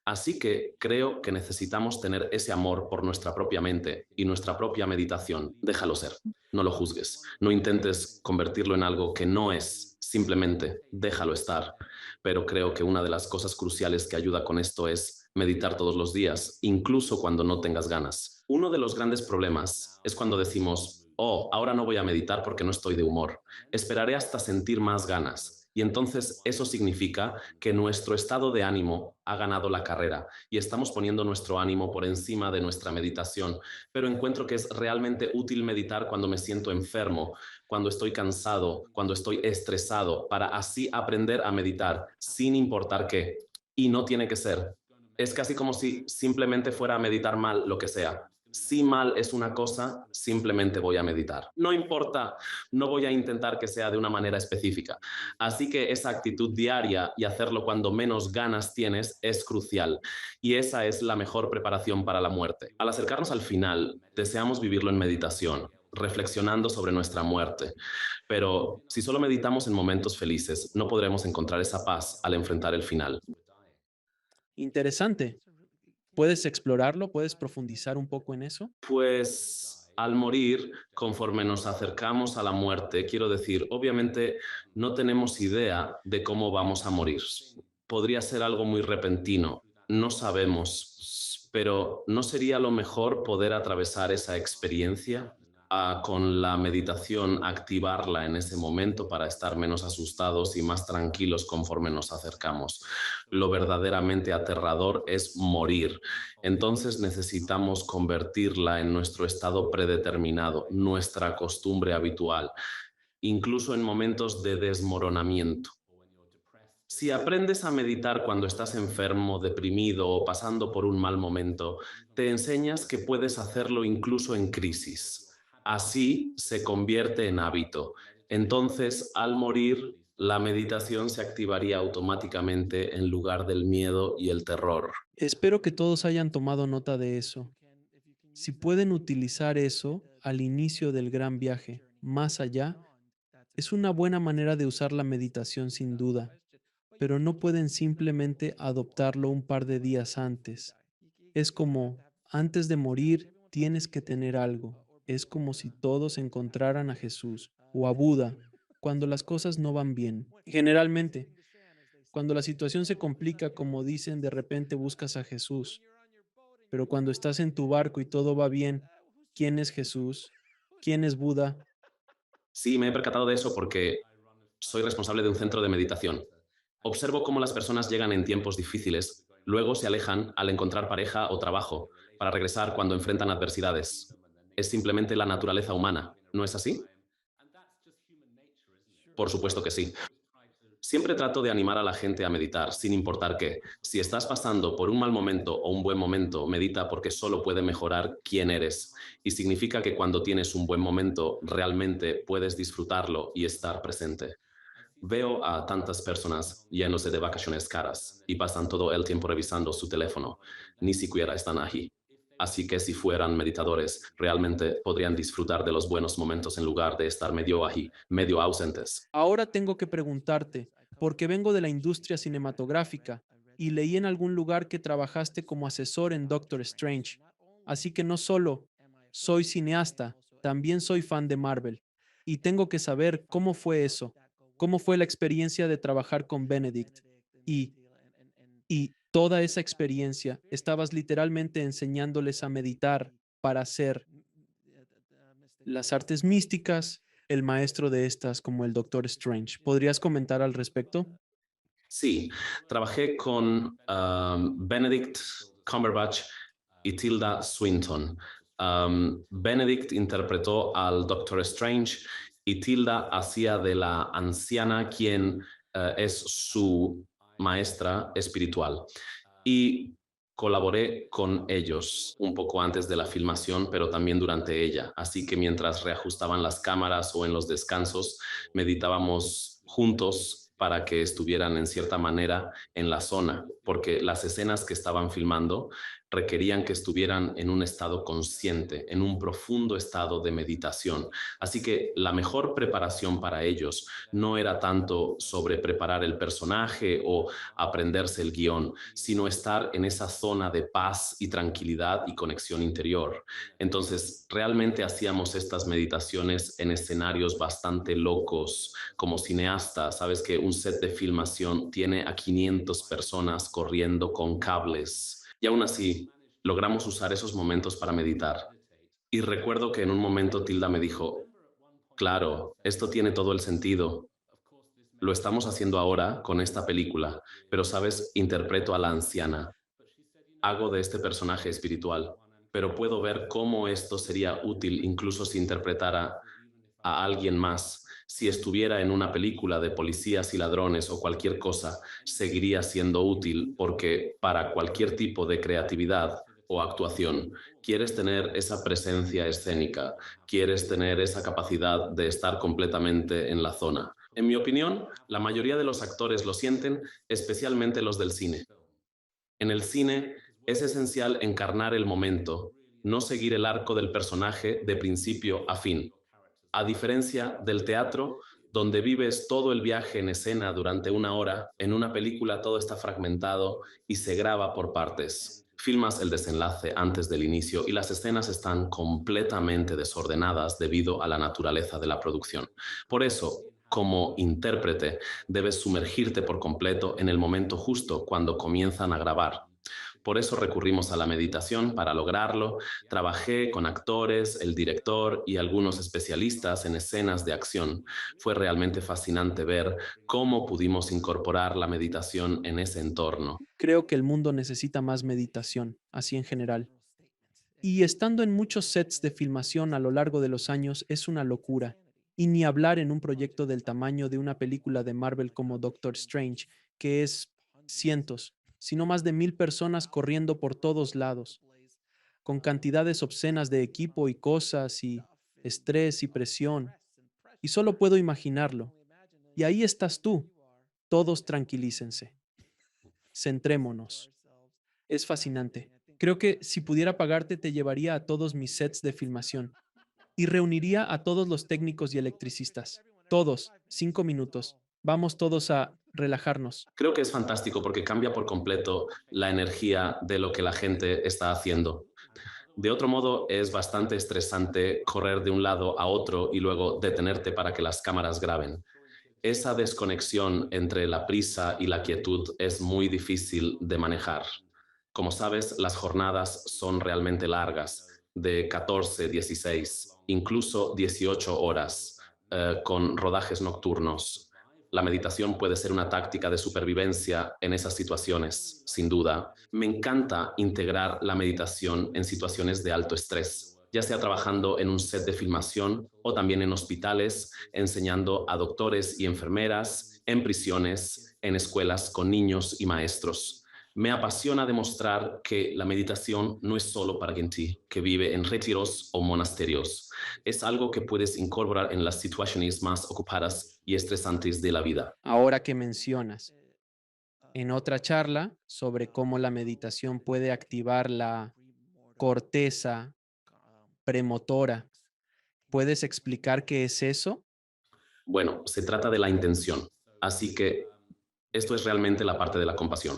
Así que creo que necesitamos tener ese amor por nuestra propia mente y nuestra propia meditación. Déjalo ser, no lo juzgues, no intentes convertirlo en algo que no es, simplemente déjalo estar. Pero creo que una de las cosas cruciales que ayuda con esto es meditar todos los días, incluso cuando no tengas ganas. Uno de los grandes problemas es cuando decimos, oh, ahora no voy a meditar porque no estoy de humor. Esperaré hasta sentir más ganas. Y entonces eso significa que nuestro estado de ánimo ha ganado la carrera y estamos poniendo nuestro ánimo por encima de nuestra meditación. Pero encuentro que es realmente útil meditar cuando me siento enfermo, cuando estoy cansado, cuando estoy estresado, para así aprender a meditar sin importar qué. Y no tiene que ser. Es casi como si simplemente fuera a meditar mal lo que sea. Si mal es una cosa, simplemente voy a meditar. No importa, no voy a intentar que sea de una manera específica. Así que esa actitud diaria y hacerlo cuando menos ganas tienes es crucial. Y esa es la mejor preparación para la muerte. Al acercarnos al final, deseamos vivirlo en meditación, reflexionando sobre nuestra muerte. Pero si solo meditamos en momentos felices, no podremos encontrar esa paz al enfrentar el final. Interesante. ¿Puedes explorarlo? ¿Puedes profundizar un poco en eso? Pues al morir, conforme nos acercamos a la muerte, quiero decir, obviamente no tenemos idea de cómo vamos a morir. Podría ser algo muy repentino, no sabemos, pero ¿no sería lo mejor poder atravesar esa experiencia? Con la meditación, activarla en ese momento para estar menos asustados y más tranquilos conforme nos acercamos. Lo verdaderamente aterrador es morir. Entonces necesitamos convertirla en nuestro estado predeterminado, nuestra costumbre habitual, incluso en momentos de desmoronamiento. Si aprendes a meditar cuando estás enfermo, deprimido o pasando por un mal momento, te enseñas que puedes hacerlo incluso en crisis. Así se convierte en hábito. Entonces, al morir, la meditación se activaría automáticamente en lugar del miedo y el terror. Espero que todos hayan tomado nota de eso. Si pueden utilizar eso al inicio del gran viaje, más allá, es una buena manera de usar la meditación sin duda, pero no pueden simplemente adoptarlo un par de días antes. Es como, antes de morir, tienes que tener algo. Es como si todos encontraran a Jesús o a Buda cuando las cosas no van bien. Generalmente, cuando la situación se complica, como dicen, de repente buscas a Jesús. Pero cuando estás en tu barco y todo va bien, ¿quién es Jesús? ¿Quién es Buda? Sí, me he percatado de eso porque soy responsable de un centro de meditación. Observo cómo las personas llegan en tiempos difíciles, luego se alejan al encontrar pareja o trabajo, para regresar cuando enfrentan adversidades. Es simplemente la naturaleza humana, ¿no es así? Por supuesto que sí. Siempre trato de animar a la gente a meditar, sin importar qué. Si estás pasando por un mal momento o un buen momento, medita porque solo puede mejorar quién eres. Y significa que cuando tienes un buen momento, realmente puedes disfrutarlo y estar presente. Veo a tantas personas yéndose de vacaciones caras y pasan todo el tiempo revisando su teléfono. Ni siquiera están ahí. Así que si fueran meditadores, realmente podrían disfrutar de los buenos momentos en lugar de estar medio ahí, medio ausentes. Ahora tengo que preguntarte, porque vengo de la industria cinematográfica y leí en algún lugar que trabajaste como asesor en Doctor Strange. Así que no solo soy cineasta, también soy fan de Marvel. Y tengo que saber cómo fue eso, cómo fue la experiencia de trabajar con Benedict. Y, y toda esa experiencia, estabas literalmente enseñándoles a meditar para hacer las artes místicas, el maestro de estas como el Doctor Strange. ¿Podrías comentar al respecto? Sí, trabajé con Benedict Cumberbatch y Tilda Swinton. Benedict interpretó al Doctor Strange y Tilda hacía de la anciana quien es su maestra espiritual. Y colaboré con ellos un poco antes de la filmación, pero también durante ella. Así que mientras reajustaban las cámaras o en los descansos, meditábamos juntos para que estuvieran en cierta manera en la zona, porque las escenas que estaban filmando requerían que estuvieran en un estado consciente, en un profundo estado de meditación. Así que la mejor preparación para ellos no era tanto sobre preparar el personaje o aprenderse el guión, sino estar en esa zona de paz y tranquilidad y conexión interior. Entonces, realmente hacíamos estas meditaciones en escenarios bastante locos. Como cineasta, sabes que un set de filmación tiene a 500 personas corriendo con cables. Y aún así, logramos usar esos momentos para meditar. Y recuerdo que en un momento Tilda me dijo, claro, esto tiene todo el sentido. Lo estamos haciendo ahora con esta película, pero sabes, interpreto a la anciana, hago de este personaje espiritual, pero puedo ver cómo esto sería útil incluso si interpretara a alguien más. Si estuviera en una película de policías y ladrones o cualquier cosa, seguiría siendo útil porque para cualquier tipo de creatividad o actuación, quieres tener esa presencia escénica, quieres tener esa capacidad de estar completamente en la zona. En mi opinión, la mayoría de los actores lo sienten, especialmente los del cine. En el cine es esencial encarnar el momento, no seguir el arco del personaje de principio a fin. A diferencia del teatro, donde vives todo el viaje en escena durante una hora, en una película todo está fragmentado y se graba por partes. Filmas el desenlace antes del inicio y las escenas están completamente desordenadas debido a la naturaleza de la producción. Por eso, como intérprete, debes sumergirte por completo en el momento justo cuando comienzan a grabar. Por eso recurrimos a la meditación para lograrlo. Trabajé con actores, el director y algunos especialistas en escenas de acción. Fue realmente fascinante ver cómo pudimos incorporar la meditación en ese entorno. Creo que el mundo necesita más meditación, así en general. Y estando en muchos sets de filmación a lo largo de los años es una locura. Y ni hablar en un proyecto del tamaño de una película de Marvel como Doctor Strange, que es cientos, sino más de 1000 personas corriendo por todos lados, con cantidades obscenas de equipo y cosas y estrés y presión. Y solo puedo imaginarlo. Y ahí estás tú. Todos tranquilícense. Centrémonos. Es fascinante. Creo que si pudiera pagarte te llevaría a todos mis sets de filmación y reuniría a todos los técnicos y electricistas. Todos, 5 minutos. Vamos todos a relajarnos. Creo que es fantástico porque cambia por completo la energía de lo que la gente está haciendo. De otro modo, es bastante estresante correr de un lado a otro y luego detenerte para que las cámaras graben. Esa desconexión entre la prisa y la quietud es muy difícil de manejar. Como sabes, las jornadas son realmente largas, de 14, 16, incluso 18 horas, con rodajes nocturnos. La meditación puede ser una táctica de supervivencia en esas situaciones, sin duda. Me encanta integrar la meditación en situaciones de alto estrés, ya sea trabajando en un set de filmación o también en hospitales, enseñando a doctores y enfermeras, en prisiones, en escuelas con niños y maestros. Me apasiona demostrar que la meditación no es solo para gente que vive en retiros o monasterios. Es algo que puedes incorporar en las situaciones más ocupadas y estresantes de la vida. Ahora que mencionas, en otra charla sobre cómo la meditación puede activar la corteza premotora, ¿puedes explicar qué es eso? Bueno, se trata de la intención. Así que esto es realmente la parte de la compasión.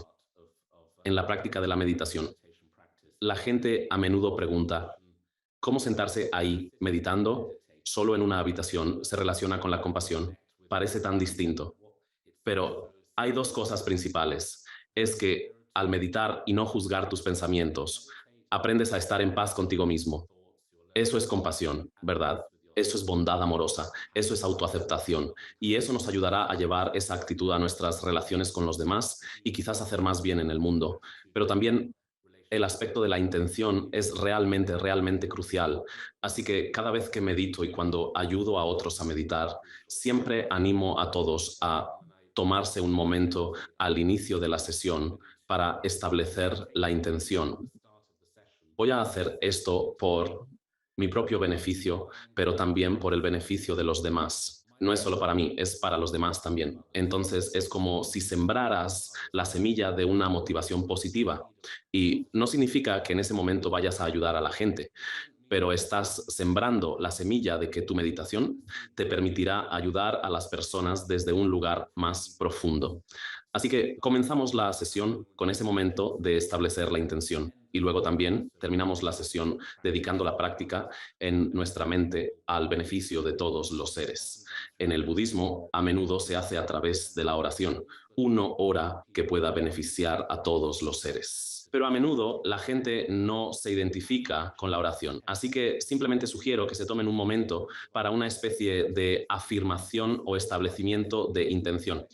En la práctica de la meditación, la gente a menudo pregunta, ¿cómo sentarse ahí meditando solo en una habitación se relaciona con la compasión? Parece tan distinto. Pero hay dos cosas principales. Es que al meditar y no juzgar tus pensamientos, aprendes a estar en paz contigo mismo. Eso es compasión, ¿verdad? Eso es bondad amorosa, eso es autoaceptación y eso nos ayudará a llevar esa actitud a nuestras relaciones con los demás y quizás hacer más bien en el mundo. Pero también el aspecto de la intención es realmente, realmente crucial. Así que cada vez que medito y cuando ayudo a otros a meditar, siempre animo a todos a tomarse un momento al inicio de la sesión para establecer la intención. Voy a hacer esto por mi propio beneficio, pero también por el beneficio de los demás. No es solo para mí, es para los demás también. Entonces es como si sembraras la semilla de una motivación positiva. Y no significa que en ese momento vayas a ayudar a la gente, pero estás sembrando la semilla de que tu meditación te permitirá ayudar a las personas desde un lugar más profundo. Así que comenzamos la sesión con ese momento de establecer la intención y luego también terminamos la sesión dedicando la práctica en nuestra mente al beneficio de todos los seres. En el budismo a menudo se hace a través de la oración. Uno ora que pueda beneficiar a todos los seres. Pero a menudo la gente no se identifica con la oración. Así que simplemente sugiero que se tomen un momento para una especie de afirmación o establecimiento de intención.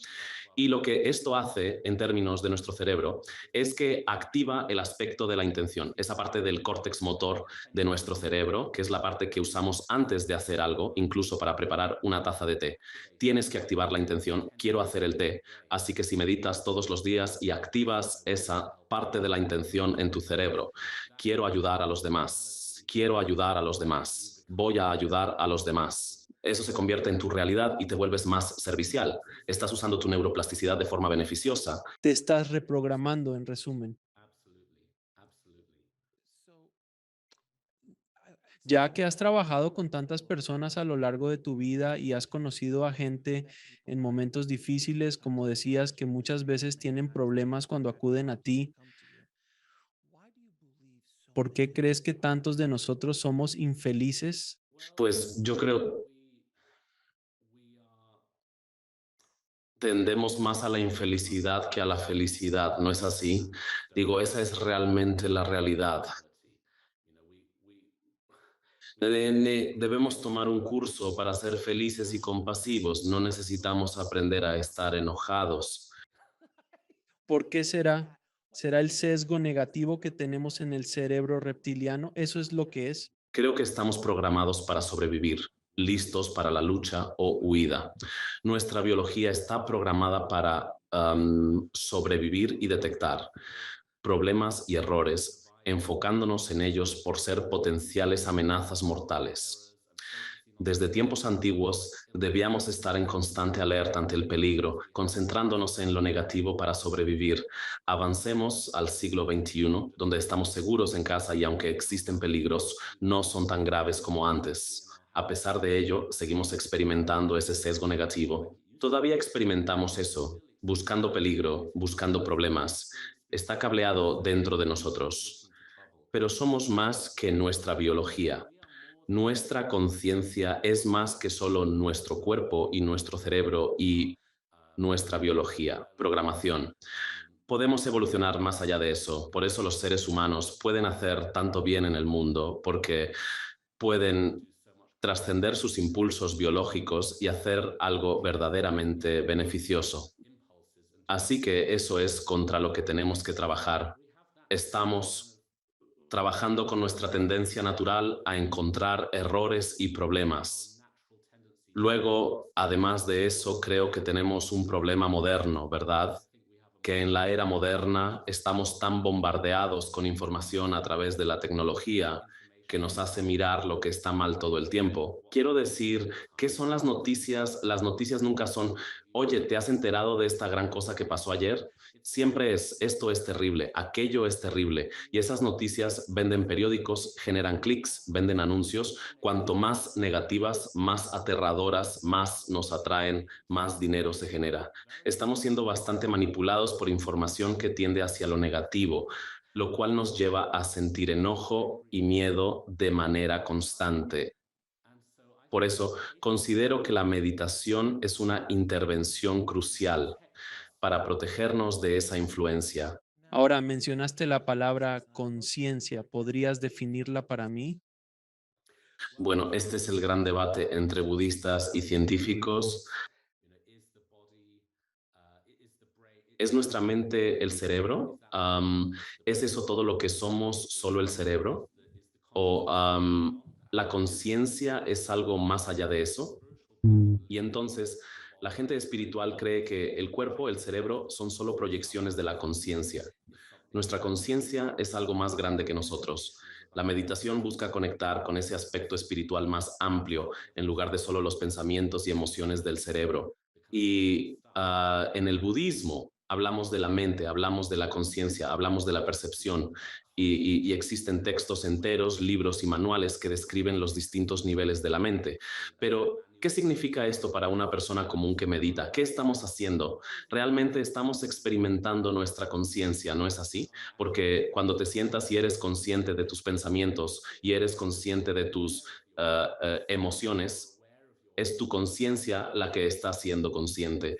Y lo que esto hace en términos de nuestro cerebro es que activa el aspecto de la intención, esa parte del córtex motor de nuestro cerebro, que es la parte que usamos antes de hacer algo, incluso para preparar una taza de té. Tienes que activar la intención, quiero hacer el té. Así que si meditas todos los días y activas esa parte de la intención en tu cerebro, quiero ayudar a los demás, quiero ayudar a los demás, voy a ayudar a los demás. Eso se convierte en tu realidad y te vuelves más servicial. Estás usando tu neuroplasticidad de forma beneficiosa. Te estás reprogramando, en resumen. Ya que has trabajado con tantas personas a lo largo de tu vida y has conocido a gente en momentos difíciles, como decías, que muchas veces tienen problemas cuando acuden a ti, ¿por qué crees que tantos de nosotros somos infelices? Pues yo creo tendemos más a la infelicidad que a la felicidad, ¿no es así? Digo, esa es realmente la realidad. Debemos tomar un curso para ser felices y compasivos. No necesitamos aprender a estar enojados. ¿Por qué será? ¿Será el sesgo negativo que tenemos en el cerebro reptiliano? ¿Eso es lo que es? Creo que estamos programados para sobrevivir, listos para la lucha o huida. Nuestra biología está programada para sobrevivir y detectar problemas y errores, enfocándonos en ellos por ser potenciales amenazas mortales. Desde tiempos antiguos debíamos estar en constante alerta ante el peligro, concentrándonos en lo negativo para sobrevivir. Avancemos al siglo XXI, donde estamos seguros en casa y aunque existen peligros, no son tan graves como antes. A pesar de ello, seguimos experimentando ese sesgo negativo. Todavía experimentamos eso, buscando peligro, buscando problemas. Está cableado dentro de nosotros. Pero somos más que nuestra biología. Nuestra conciencia es más que solo nuestro cuerpo y nuestro cerebro y nuestra biología, programación. Podemos evolucionar más allá de eso. Por eso los seres humanos pueden hacer tanto bien en el mundo, porque pueden trascender sus impulsos biológicos y hacer algo verdaderamente beneficioso. Así que eso es contra lo que tenemos que trabajar. Estamos trabajando con nuestra tendencia natural a encontrar errores y problemas. Luego, además de eso, creo que tenemos un problema moderno, ¿verdad? Que en la era moderna estamos tan bombardeados con información a través de la tecnología que nos hace mirar lo que está mal todo el tiempo. Quiero decir, ¿qué son las noticias? Las noticias nunca son, oye, ¿te has enterado de esta gran cosa que pasó ayer? Siempre es, esto es terrible, aquello es terrible. Y esas noticias venden periódicos, generan clics, venden anuncios. Cuanto más negativas, más aterradoras, más nos atraen, más dinero se genera. Estamos siendo bastante manipulados por información que tiende hacia lo negativo, lo cual nos lleva a sentir enojo y miedo de manera constante. Por eso, considero que la meditación es una intervención crucial para protegernos de esa influencia. Ahora mencionaste la palabra conciencia. ¿Podrías definirla para mí? Bueno, este es el gran debate entre budistas y científicos. ¿Es nuestra mente el cerebro? ¿Es eso todo lo que somos, solo el cerebro? ¿O la conciencia es algo más allá de eso? Y entonces la gente espiritual cree que el cuerpo, el cerebro, son solo proyecciones de la conciencia. Nuestra conciencia es algo más grande que nosotros. La meditación busca conectar con ese aspecto espiritual más amplio en lugar de solo los pensamientos y emociones del cerebro. Y en el budismo hablamos de la mente, hablamos de la conciencia, hablamos de la percepción y existen textos enteros, libros y manuales que describen los distintos niveles de la mente. Pero, ¿qué significa esto para una persona común que medita? ¿Qué estamos haciendo? Realmente estamos experimentando nuestra conciencia, ¿no es así? Porque cuando te sientas y eres consciente de tus pensamientos y eres consciente de tus emociones, es tu conciencia la que está siendo consciente.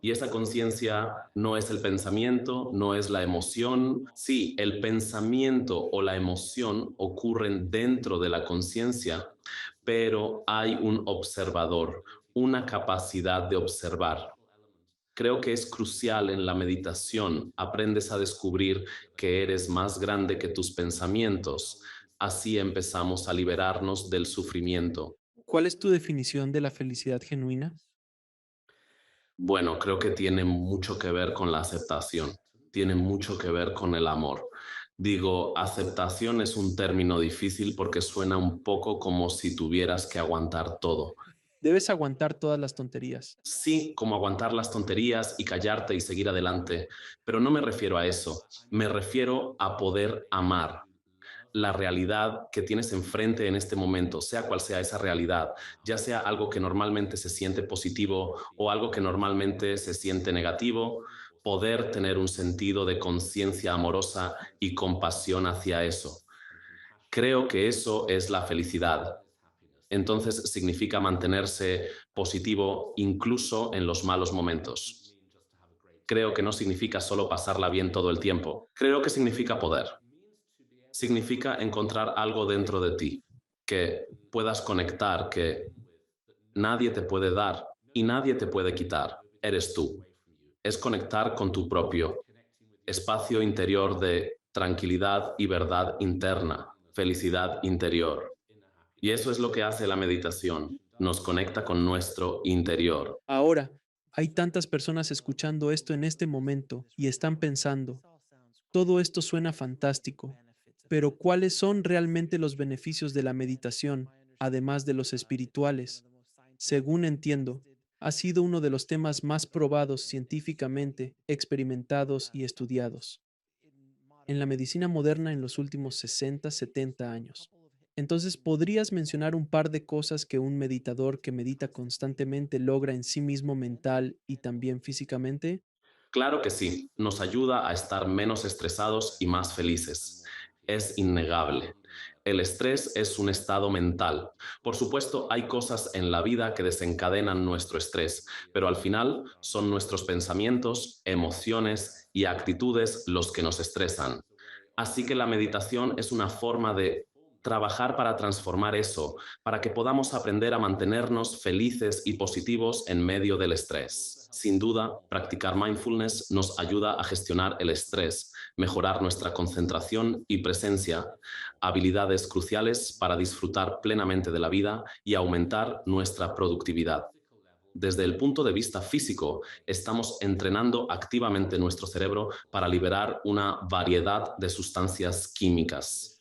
Y esa conciencia no es el pensamiento, no es la emoción. Sí, el pensamiento o la emoción ocurren dentro de la conciencia, pero hay un observador, una capacidad de observar. Creo que es crucial en la meditación. Aprendes a descubrir que eres más grande que tus pensamientos. Así empezamos a liberarnos del sufrimiento. ¿Cuál es tu definición de la felicidad genuina? Bueno, creo que tiene mucho que ver con la aceptación, tiene mucho que ver con el amor. Digo, aceptación es un término difícil porque suena un poco como si tuvieras que aguantar todo. Debes aguantar todas las tonterías. Sí, como aguantar las tonterías y callarte y seguir adelante, pero no me refiero a eso, me refiero a poder amar la realidad que tienes enfrente en este momento, sea cual sea esa realidad, ya sea algo que normalmente se siente positivo o algo que normalmente se siente negativo, poder tener un sentido de conciencia amorosa y compasión hacia eso. Creo que eso es la felicidad. Entonces significa mantenerse positivo incluso en los malos momentos. Creo que no significa solo pasarla bien todo el tiempo. Creo que significa poder. Significa encontrar algo dentro de ti que puedas conectar, que nadie te puede dar y nadie te puede quitar. Eres tú. Es conectar con tu propio espacio interior de tranquilidad y verdad interna, felicidad interior. Y eso es lo que hace la meditación. Nos conecta con nuestro interior. Ahora, Hay tantas personas escuchando esto en este momento y están pensando, todo esto suena fantástico, pero ¿cuáles son realmente los beneficios de la meditación, además de los espirituales? Según entiendo, ha sido uno de los temas más probados científicamente, experimentados y estudiados en la medicina moderna en los últimos 60, 70 años. Entonces, ¿podrías mencionar un par de cosas que un meditador que medita constantemente logra en sí mismo mental y también físicamente? Claro que sí, nos ayuda a estar menos estresados y más felices. Es innegable. El estrés es un estado mental. Por supuesto, hay cosas en la vida que desencadenan nuestro estrés, pero al final son nuestros pensamientos, emociones y actitudes los que nos estresan. Así que la meditación es una forma de trabajar para transformar eso, para que podamos aprender a mantenernos felices y positivos en medio del estrés. Sin duda, practicar mindfulness nos ayuda a gestionar el estrés, mejorar nuestra concentración y presencia, habilidades cruciales para disfrutar plenamente de la vida y aumentar nuestra productividad. Desde el punto de vista físico, estamos entrenando activamente nuestro cerebro para liberar una variedad de sustancias químicas.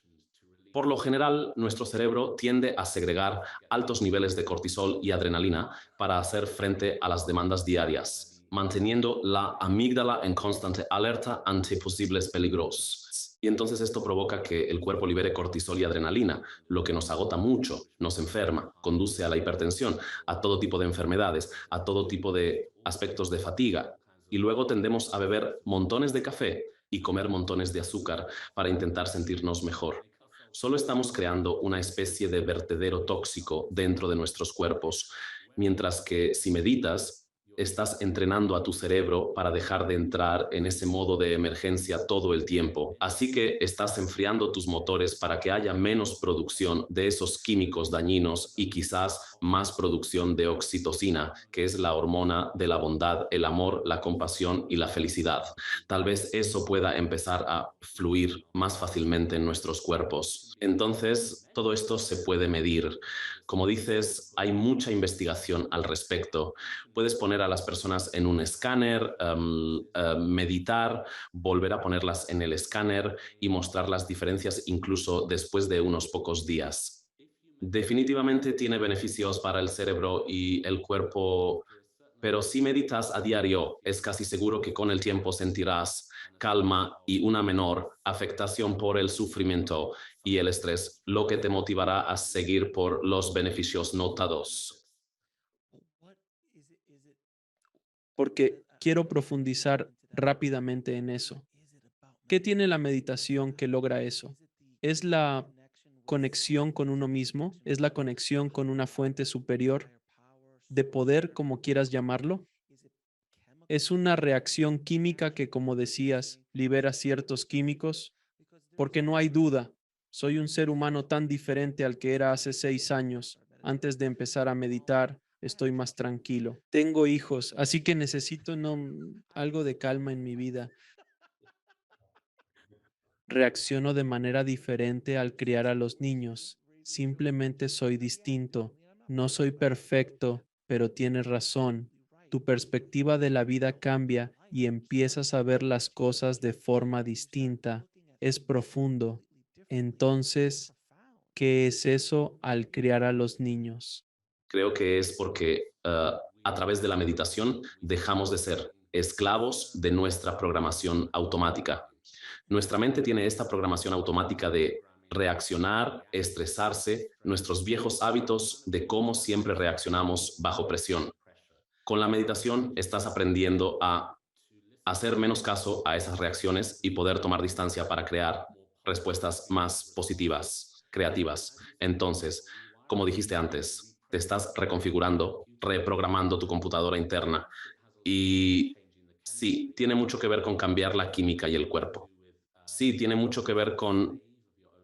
Por lo general, nuestro cerebro tiende a segregar altos niveles de cortisol y adrenalina para hacer frente a las demandas diarias, manteniendo la amígdala en constante alerta ante posibles peligros. Y entonces esto provoca que el cuerpo libere cortisol y adrenalina, lo que nos agota mucho, nos enferma, conduce a la hipertensión, a todo tipo de enfermedades, a todo tipo de aspectos de fatiga. Y luego tendemos a beber montones de café y comer montones de azúcar para intentar sentirnos mejor. Solo estamos creando una especie de vertedero tóxico dentro de nuestros cuerpos, mientras que si meditas, estás entrenando a tu cerebro para dejar de entrar en ese modo de emergencia todo el tiempo. Así que estás enfriando tus motores para que haya menos producción de esos químicos dañinos y quizás más producción de oxitocina, que es la hormona de la bondad, el amor, la compasión y la felicidad. Tal vez eso pueda empezar a fluir más fácilmente en nuestros cuerpos. Entonces, todo esto se puede medir. Como dices, hay mucha investigación al respecto. Puedes poner a las personas en un escáner, meditar, volver a ponerlas en el escáner y mostrar las diferencias incluso después de unos pocos días. Definitivamente tiene beneficios para el cerebro y el cuerpo, pero si meditas a diario, es casi seguro que con el tiempo sentirás calma y una menor afectación por el sufrimiento y el estrés, lo que te motivará a seguir por los beneficios notados. Porque quiero profundizar rápidamente en eso. ¿Qué tiene la meditación que logra eso? ¿Es la conexión con uno mismo? ¿Es la conexión con una fuente superior de poder, como quieras llamarlo? ¿Es una reacción química que, como decías, libera ciertos químicos? Porque no hay duda, soy un ser humano tan diferente al que era hace 6 años. Antes de empezar a meditar, estoy más tranquilo. Tengo hijos, así que necesito algo de calma en mi vida. Reacciono de manera diferente al criar a los niños. Simplemente soy distinto. No soy perfecto, pero tienes razón. Tu perspectiva de la vida cambia y empiezas a ver las cosas de forma distinta. Es profundo. Entonces, ¿qué es eso al criar a los niños? Creo que es porque a través de la meditación dejamos de ser esclavos de nuestra programación automática. Nuestra mente tiene esta programación automática de reaccionar, estresarse, nuestros viejos hábitos de cómo siempre reaccionamos bajo presión. Con la meditación estás aprendiendo a hacer menos caso a esas reacciones y poder tomar distancia para crear respuestas más positivas, creativas. Entonces, como dijiste antes, te estás reconfigurando, reprogramando tu computadora interna y sí, tiene mucho que ver con cambiar la química y el cuerpo. Sí, tiene mucho que ver con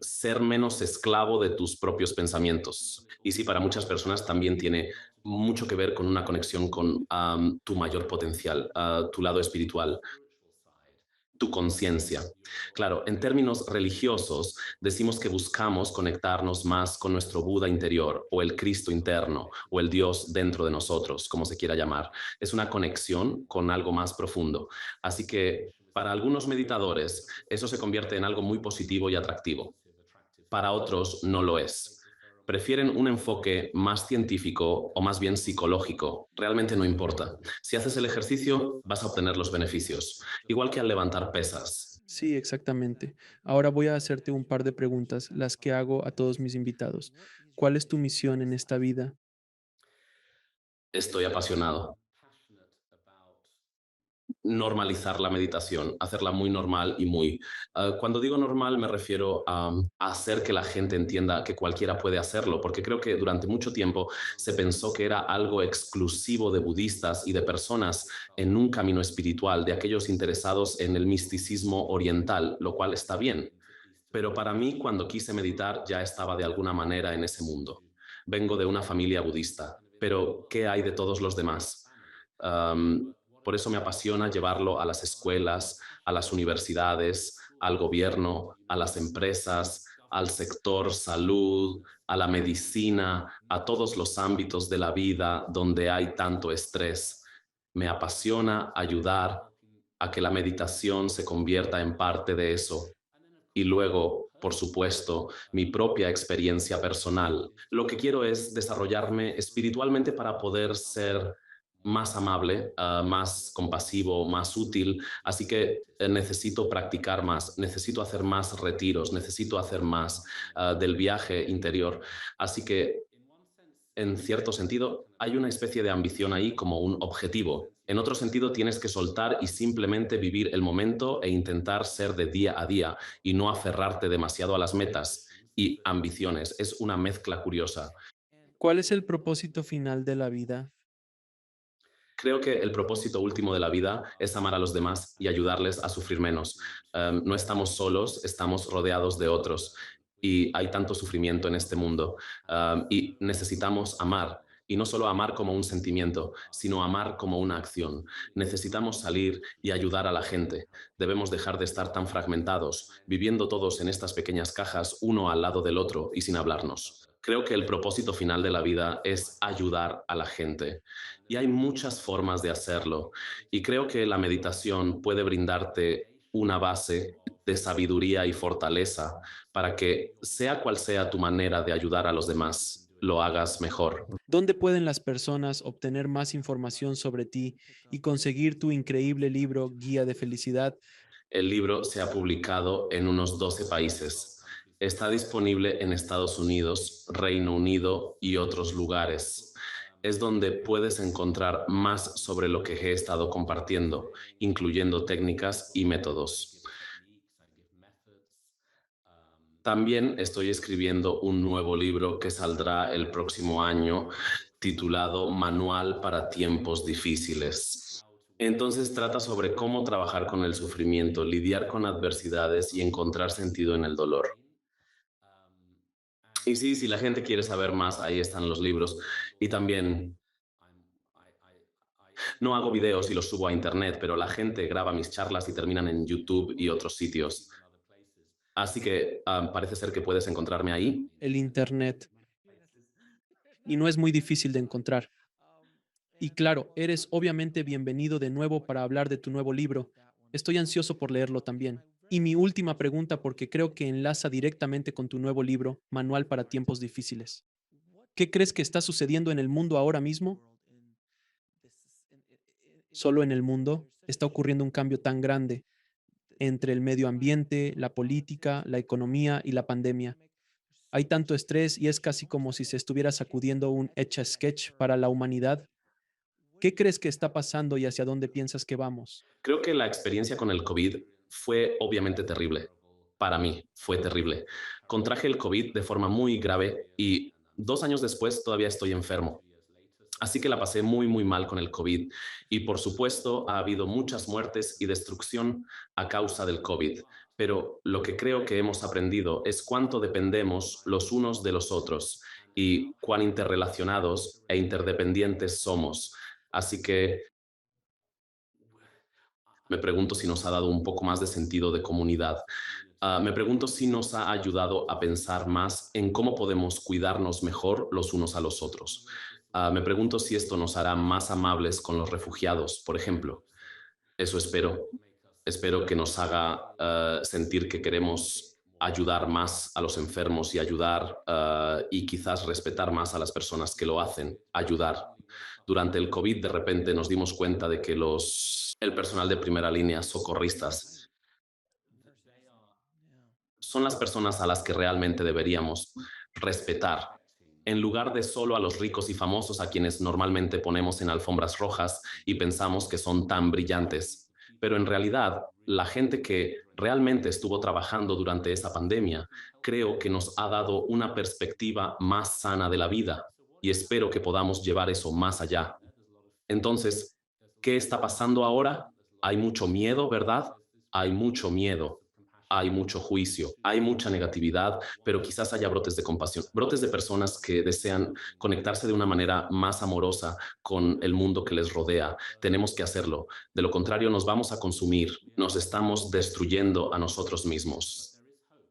ser menos esclavo de tus propios pensamientos. Y sí, para muchas personas también tiene mucho que ver con una conexión con tu mayor potencial, tu lado espiritual. tu conciencia. Claro, en términos religiosos, decimos que buscamos conectarnos más con nuestro Buda interior o el Cristo interno o el Dios dentro de nosotros, como se quiera llamar. Es una conexión con algo más profundo. Así que para algunos meditadores, eso se convierte en algo muy positivo y atractivo. Para otros, no lo es. Prefieren un enfoque más científico o más bien psicológico. Realmente no importa. Si haces el ejercicio, vas a obtener los beneficios, igual que al levantar pesas. Sí, exactamente. Ahora voy a hacerte un par de preguntas, las que hago a todos mis invitados. ¿Cuál es tu misión en esta vida? Estoy apasionado. Normalizar la meditación, hacerla muy normal y muy... cuando digo normal me refiero a hacer que la gente entienda que cualquiera puede hacerlo, porque creo que durante mucho tiempo se pensó que era algo exclusivo de budistas y de personas en un camino espiritual, de aquellos interesados en el misticismo oriental, lo cual está bien. Pero para mí, cuando quise meditar, ya estaba de alguna manera en ese mundo. Vengo de una familia budista, pero ¿qué hay de todos los demás? Um, por eso me apasiona llevarlo a las escuelas, a las universidades, al gobierno, a las empresas, al sector salud, a la medicina, a todos los ámbitos de la vida donde hay tanto estrés. Me apasiona ayudar a que la meditación se convierta en parte de eso y luego, por supuesto, mi propia experiencia personal. Lo que quiero es desarrollarme espiritualmente para poder ser más amable, más compasivo, más útil. Así que necesito practicar más, necesito hacer más retiros, necesito hacer más del viaje interior. Así que en cierto sentido, hay una especie de ambición ahí como un objetivo. En otro sentido, tienes que soltar y simplemente vivir el momento e intentar ser de día a día y no aferrarte demasiado a las metas y ambiciones. Es una mezcla curiosa. ¿Cuál es el propósito final de la vida? Creo que el propósito último de la vida es amar a los demás y ayudarles a sufrir menos. No estamos solos, estamos rodeados de otros y hay tanto sufrimiento en este mundo y necesitamos amar. Y no solo amar como un sentimiento, sino amar como una acción. Necesitamos salir y ayudar a la gente. Debemos dejar de estar tan fragmentados, viviendo todos en estas pequeñas cajas, uno al lado del otro y sin hablarnos. Creo que el propósito final de la vida es ayudar a la gente y hay muchas formas de hacerlo. Y creo que la meditación puede brindarte una base de sabiduría y fortaleza para que, sea cual sea tu manera de ayudar a los demás, lo hagas mejor. ¿Dónde pueden las personas obtener más información sobre ti y conseguir tu increíble libro Guía de Felicidad? El libro se ha publicado en unos 12 países. Está disponible en Estados Unidos, Reino Unido y otros lugares. Es donde puedes encontrar más sobre lo que he estado compartiendo, incluyendo técnicas y métodos. También estoy escribiendo un nuevo libro que saldrá el próximo año, titulado Manual para tiempos difíciles. Entonces trata sobre cómo trabajar con el sufrimiento, lidiar con adversidades y encontrar sentido en el dolor. Y sí, si la gente quiere saber más, ahí están los libros. Y también no hago videos y los subo a internet, pero la gente graba mis charlas y terminan en YouTube y otros sitios. Así que parece ser que puedes encontrarme ahí. El Internet. Y no es muy difícil de encontrar. Y claro, eres obviamente bienvenido de nuevo para hablar de tu nuevo libro. Estoy ansioso por leerlo también. Y mi última pregunta, porque creo que enlaza directamente con tu nuevo libro, Manual para tiempos difíciles. ¿Qué crees que está sucediendo en el mundo ahora mismo? Solo en el mundo está ocurriendo un cambio tan grande entre el medio ambiente, la política, la economía y la pandemia. Hay tanto estrés y es casi como si se estuviera sacudiendo un etch a sketch para la humanidad. ¿Qué crees que está pasando y hacia dónde piensas que vamos? Creo que la experiencia con el COVID fue obviamente terrible. Para mí fue terrible. Contraje el COVID de forma muy grave y 2 años después todavía estoy enfermo. Así que la pasé muy, muy mal con el COVID. Y por supuesto, ha habido muchas muertes y destrucción a causa del COVID. Pero lo que creo que hemos aprendido es cuánto dependemos los unos de los otros y cuán interrelacionados e interdependientes somos. Así que Me pregunto si nos ha dado un poco más de sentido de comunidad. Me pregunto si nos ha ayudado a pensar más en cómo podemos cuidarnos mejor los unos a los otros. Me pregunto si esto nos hará más amables con los refugiados, por ejemplo. Eso espero. Espero que nos haga sentir que queremos ayudar más a los enfermos y ayudar y quizás respetar más a las personas que lo hacen, ayudar. Durante el COVID de repente nos dimos cuenta de que el personal de primera línea, socorristas, son las personas a las que realmente deberíamos respetar, en lugar de solo a los ricos y famosos a quienes normalmente ponemos en alfombras rojas y pensamos que son tan brillantes. Pero en realidad, la gente que realmente estuvo trabajando durante esa pandemia, creo que nos ha dado una perspectiva más sana de la vida y espero que podamos llevar eso más allá. Entonces, ¿qué está pasando ahora? Hay mucho miedo, ¿verdad? Hay mucho miedo, hay mucho juicio, hay mucha negatividad, pero quizás haya brotes de compasión, brotes de personas que desean conectarse de una manera más amorosa con el mundo que les rodea. Tenemos que hacerlo. De lo contrario, nos vamos a consumir, nos estamos destruyendo a nosotros mismos.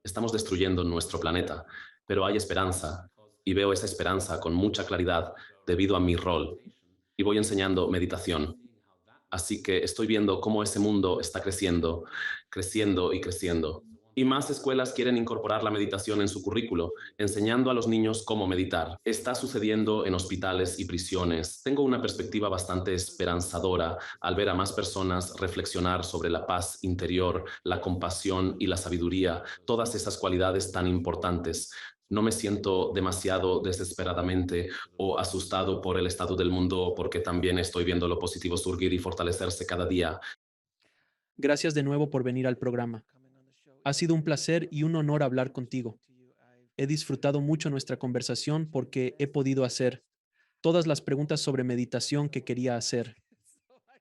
Estamos destruyendo nuestro planeta, pero hay esperanza y veo esa esperanza con mucha claridad debido a mi rol y voy enseñando meditación. Así que estoy viendo cómo ese mundo está creciendo, creciendo y creciendo. Y más escuelas quieren incorporar la meditación en su currículo, enseñando a los niños cómo meditar. Está sucediendo en hospitales y prisiones. Tengo una perspectiva bastante esperanzadora al ver a más personas reflexionar sobre la paz interior, la compasión y la sabiduría, todas esas cualidades tan importantes. No me siento demasiado desesperadamente o asustado por el estado del mundo porque también estoy viendo lo positivo surgir y fortalecerse cada día. Gracias de nuevo por venir al programa. Ha sido un placer y un honor hablar contigo. He disfrutado mucho nuestra conversación porque he podido hacer todas las preguntas sobre meditación que quería hacer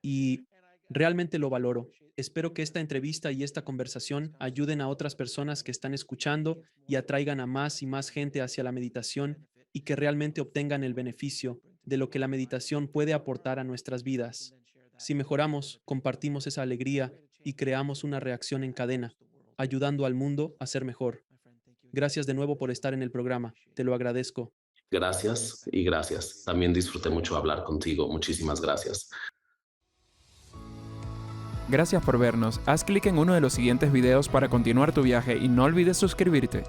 y realmente lo valoro. Espero que esta entrevista y esta conversación ayuden a otras personas que están escuchando y atraigan a más y más gente hacia la meditación y que realmente obtengan el beneficio de lo que la meditación puede aportar a nuestras vidas. Si mejoramos, compartimos esa alegría y creamos una reacción en cadena, ayudando al mundo a ser mejor. Gracias de nuevo por estar en el programa. Te lo agradezco. Gracias y gracias. También disfruté mucho hablar contigo. Muchísimas gracias. Gracias por vernos. Haz clic en uno de los siguientes videos para continuar tu viaje y no olvides suscribirte.